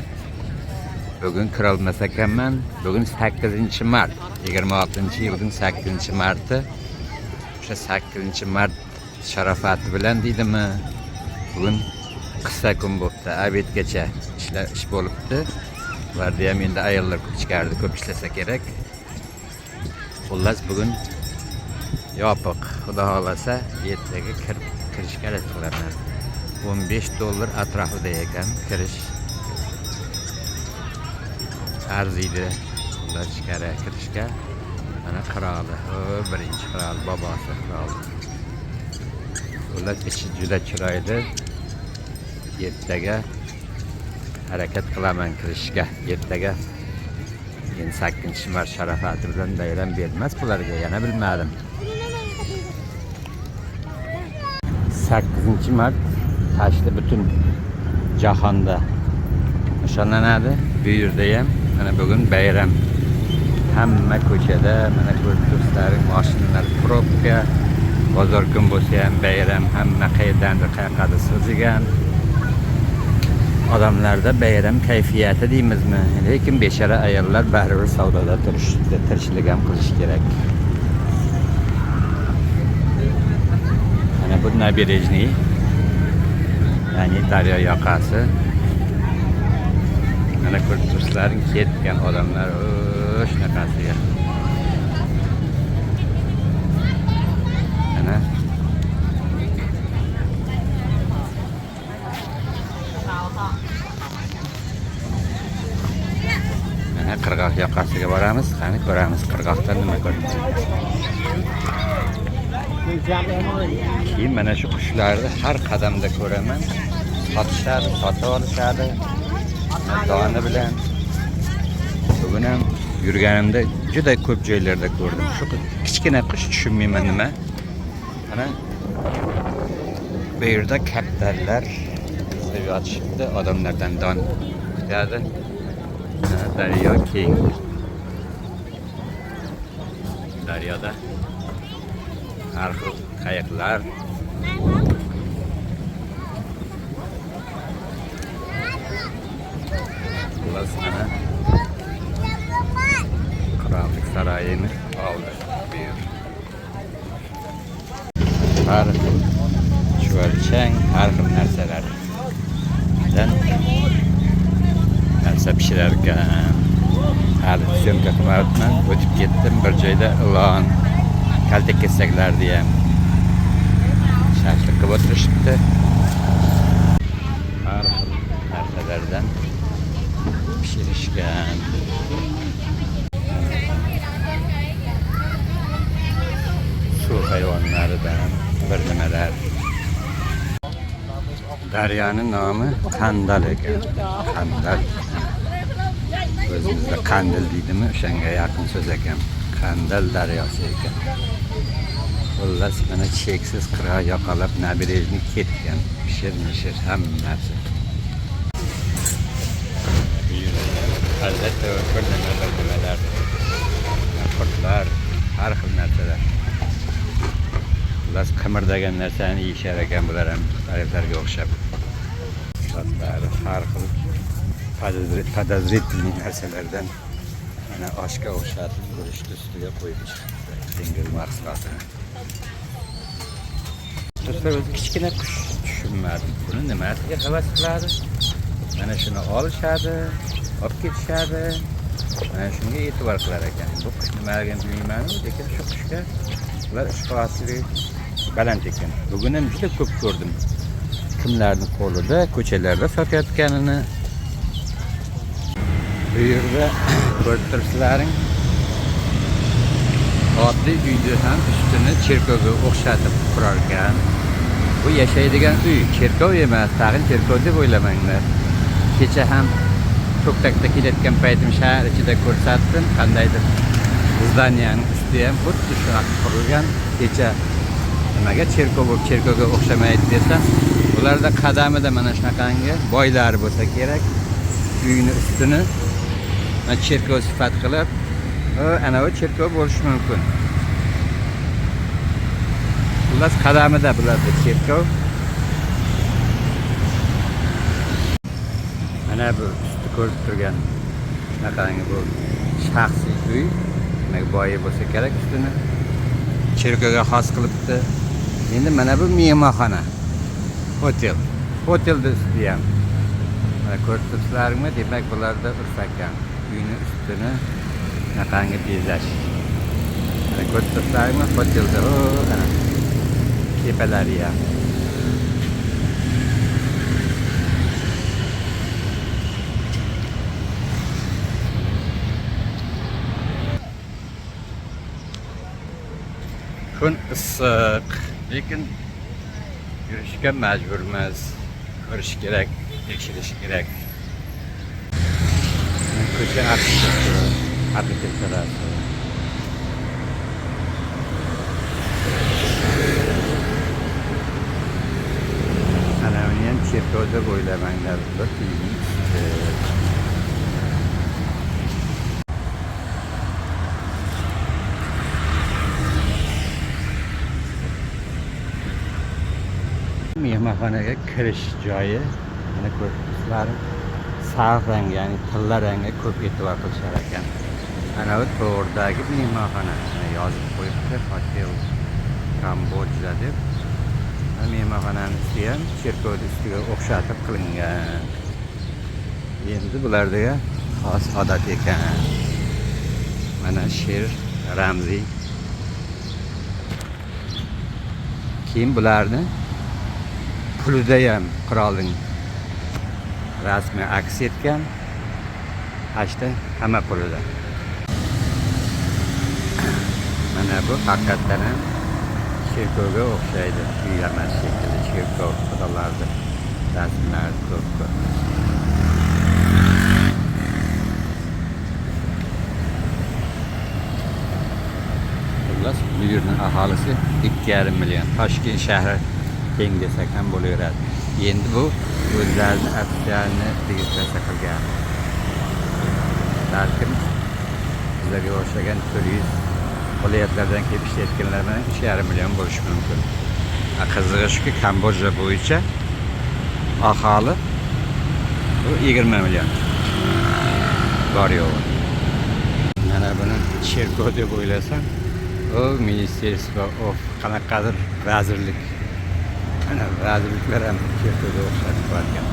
Bugun kirolmas ekanman. Bugun 8-mart, 26-yilning 8-marti. O'sha 8-mart sharofati bilan deydimi? Bugun qisqa kun bo'libdi, obedgacha ish bo'libdi. Ularda ham endi ayollar ichkarida ko'p ishlasa kerak. Xullas bugun yopiq. Xudo xolasa ertaga kirishga harakat qilaman. $15 atrofida ekan kirish. Arziydi. Xullas ichkariga kirishga. Mana qiroli, birinchi qirol, bobosi qirol. Xullas ichi juda chiroyli. Ertaga harakat qilaman kirishga. Ertaga endi 8-mart sharofati bilan bayram bermas bularga, yana bilmadim. 8-mart tashli butun jahonda nishonlanadi. Bu yerda ham mana bugun bayram. Hamma ko'chada mana ko'rib turibsizlar, mashinalar probka. Bozor kun bo'lsa ham bayram, hamma qayerdandir qayerqadir sizigan. Odamlarda bayram kayfiyati deymizmi? Lekin bechara ayollar baribir savdoda tirishlik ham qilish kerak. Mana bu Naberejniy, ya'ni daryo yoqasi. Mana ko'rib turibsizlaring ketgan odamlar shunaqasiga. Mana qirg'oq yoqasiga boramiz. Qani ko'ramiz qirg'oqda nima ko'ramiz. Keyin mana shu qushlarni har qadamda ko'raman. Sotishadi, sotib olishadi. Doni bilan. Bugun ham yurganimda juda ko'p joylarda ko'rdim. Shu kichkina qush tushunmayman nima. Mana bu yerda kaptarlar yotishibdi, odamlardan don kutadi. Daryo keng. Daryoda har xil qayiqlar. Xullas mana Krallik saroyini oldi. Har xil chuvalchang, har xil narsalar. Narsa pishirarkan. Hali syomka qilmayapman. O'tib ketdim bir joyda ilon, kaltak kesaklarni ham shashlik qilib o'tirishibdi. Har xil narsalardan pishirishgan. Suv hayvonlaridan bir nimalar. Daryoning nomi Qandal ekan. Qandal. O'zimizda Qandil deydimi, o'shanga yaqin so'z ekan. Qandal daryosi ekan. Xullas mana cheksiz qirg'oq yoqalab nabirejni ketgan. Pishir hamma narsa. Albatta bir nimalar. Qurtlar, har xil narsalar. Xullas qimirdagan narsani yeyishar ekan bular ham ariqlarga o'xshab. Qurtlar har xil podozrительный narsalardan mana oshga o'xshatib go'shtni ustiga qo'yib chiqibdi. Dengiz mahsulotini. Do'stlar, o'zi kichkina qush tushunmadim. Buni nimasiga havas qiladi? Mana shuni olishadi, olib ketishadi. Mana shunga e'tibor qilar ekan. Bu qush nimaligini bilmayman, lekin shu qushga ular ishqibozligi baland ekan. Bugun ham juda ko'p ko'rdim. Kimlarning qo'lida, ko'chalarda sotayotganini. Bu yerda ko'rib turibsizlaring. Oddiy uyni ham ustini cherkovga o'xshatib qurar ekan. Bu yashaydigan uy, cherkov emas, tag'in cherkov deb o'ylamanglar. Kecha ham To'qtakda kelayotgan paytim shahar ichida ko'rsatdim, qandaydir zdaniyaning usti ham xuddi shunaqa qurilgan. Kecha nimaga cherkovga o'xshamaydi desam, ularda qadamida mana shunaqangi boylar bo'lsa kerak, uyni ustini cherkov sifat qilib, ana bu cherkov bo'lishi mumkin. Xullas qadamida bularda cherkov. Mana bu usti ko'rib turgan shunaqangi bu shaxsiy uy, demak boyi bo'lsa kerak, ustini cherkovga xos qilibdi. Endi mana bu mehmonxona, hotel. Hotelda usti ham. Mana ko'rib turibsizlarmi? Demak bularda urf ekan. Uyni ustini shunaqangi bezash. Mana ko'rib turibsizlarmi? Hotelda tepalari ham. Kun issiq, lekin yurishga majburmiz. Ko'rish kerak, tekshirish kerak. Ko'cha arxitekturasi. Ana uni ham cherkov deb o'ylamanglar. Mehmonxonaga kirish joyi, mana ko'rsizlar, sariq rang, ya'ni tilla rangga ko'p e'tibor qilishar ekan. Ana bu to'g'ridagi mehmonxona, yozib qo'yibdi, Hotel Kambodja deb. Mehmonxonaning usti ham cherkovning ustiga o'xshatib qilingan. Endi bularga xos odat ekan. Mana sher ramziy. Keyin bularni pulida ham qirolning rasmi aks etgan. Ashta hamma pulida. Mana bu haqiqatan ham cherkovga o'xshaydi. Uy emas shekilli cherkov xudolardi. Rasmlar ko'p. Bu yerning aholisi 2,5 million. Toshkent shahri teng desak ham bo'laveradi. Endi bu o'zlarini ofitsialni registratsiya qilgan. Balkim bizlarga o'xshagan turist viloyatlardan kelib ishlayotganlar bilan 2,5 million bo'lishi mumkin. Qizig'i shuki, Kambodja bo'yicha aholi bu 20 million bor yo'q. Mana buni cherkov deb o'ylasam, o Ministerstvo of qanaqadir vazirlik. Ana vazirliklar ham cherkovga o'xshatib qo'ygan.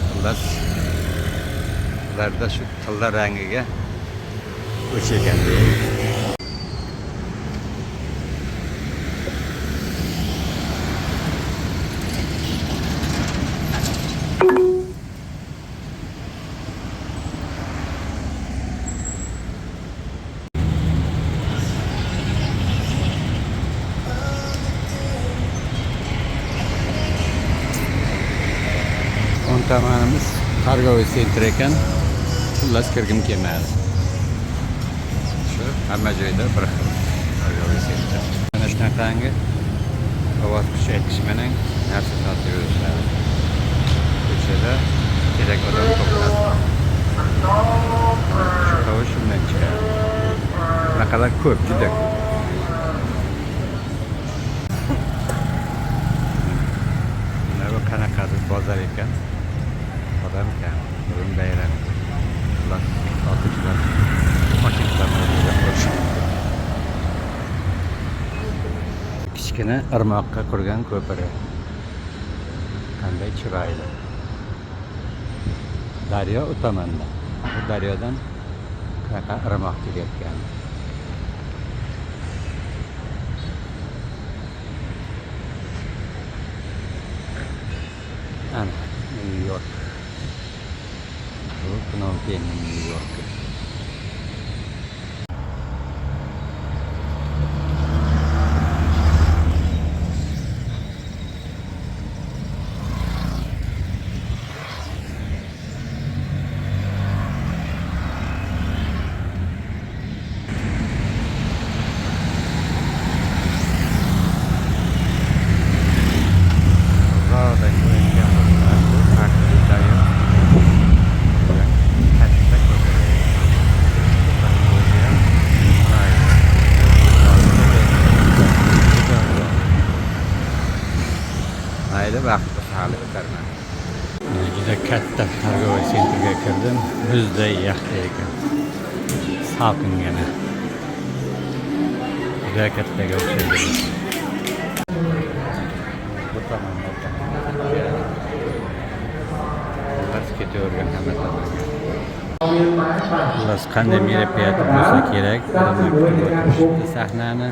Xullas, ularda shu tilla rangiga o'chgan. Tamanimiz Targoviy sentr ekan. Xullas kirgim kelmadi. Shu hamma joyda bir xil Targoviy sentr. Mana shunaqangi ovoz kuchaytirish bilan narsa sotib yurishadi. Ko'chada kerak odam to'plab. Shu tovush shundan chiqadi. Naqadar ko'p, juda ko'p. Mana bu qanaqadir bozor ekan. Odam kam, bugun bayram. Ular sotuvchilar paketlarni qo'yishdi. Kichkina irmoqqa qurgan ko'piri. Qanday chiroyli. Daryo u tomonda. Bu daryodan qanaqa irmoq ketgan. Ana New York. Phnom Penh, New York. Vaqtda hali o'tarman. Juda katta Targoviy sentrga kirdim. Muzday yaxshi ekan. Salqingina. Juda kattaga o'xshaydi. Bu tomonda. Biz ketavergan hamma tomonga. Xullas qanday merapiyat bo'lsa kerak, o'tirishdi sahnani.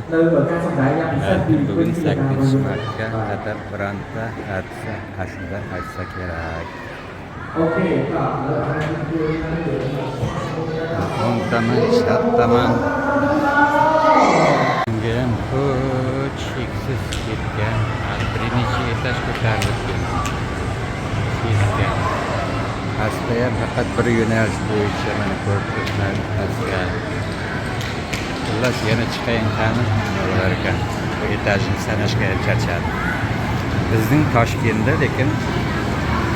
Bugun 8 martga qadar bironta artist aslida aytsa kerak. O'ng tomon, chap tomon. Ham cheksiz ketgan, bir necha etaj ko'tarilib ketgan. Pastda ham faqat bir yo'nalish bo'yicha mana ko'priklar pastga. Xullas yana chiqayin qani bo'lar ekan. Bu etajni sanashga charchadim. Bizning Toshkentda lekin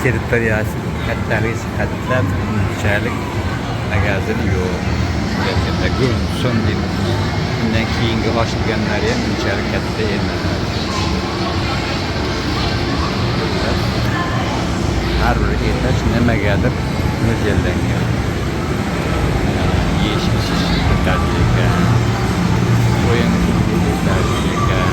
territoriyasi kattaligi sifatida bunchalik magazin yo'q. Yakunda Gunson deb undan keyingi ochilganlari ham bunchalik katta emas. Har bir etaj nimagadir mo'ljallangan. Yeyish etaji ekan. O'yin etaji ekan.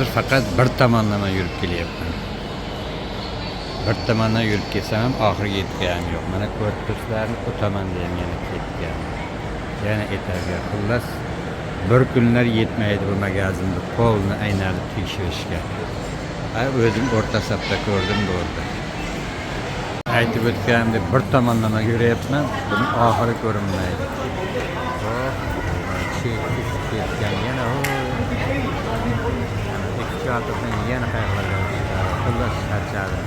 hozir faqat bir tomonlama yurib kelyapman. Bir tomondan yurib kelsam ham oxiriga yetganim yo'q. Mana ko'rib turibsizlarmi, bu tomonda ham yana ketgan. Yana etarga. Xullas bir kunlar yetmaydi bu magazinni polni aylanib tekshirishga. O'zim o'rta safda ko'rdim bu yerda. Aytib o'tganimdek bir tomonlama yurayapman, buni oxiri ko'rinmaydi. Ketgan yana ikki cho'ldan yana qayerlarga xullas charchadim.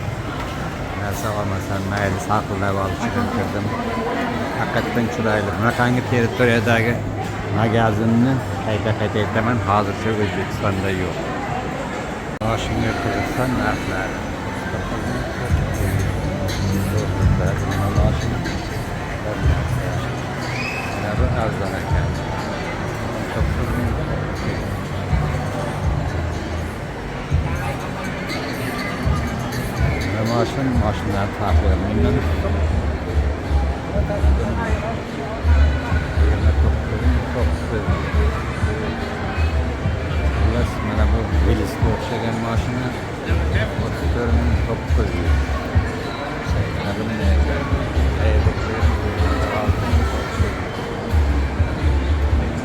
Narsa olmasam mayli saqlab olishga kirdim. Haqiqatan chiroyli. Bunaqangi territoriyadagi magazinni qayta aytaman, hozircha O'zbekistonda yo'q. Mashina qiziqsa narxlari. Mana bu arzon ekan. Maşınlar takılımından mana bu Velis'e o'xshagan mashina 34.900.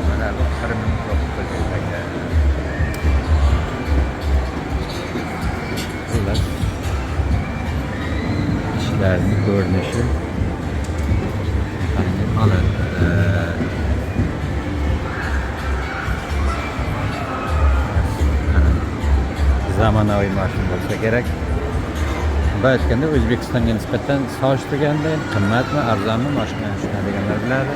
Mana bu 40.900. İşlerini görünüşü alır. Zamonaviy mashina bo'lsa kerak. Bunday aytganda O'zbekistonga nisbatan solishtirganda qimmatmi, arzonmi mashina deganlar biladi.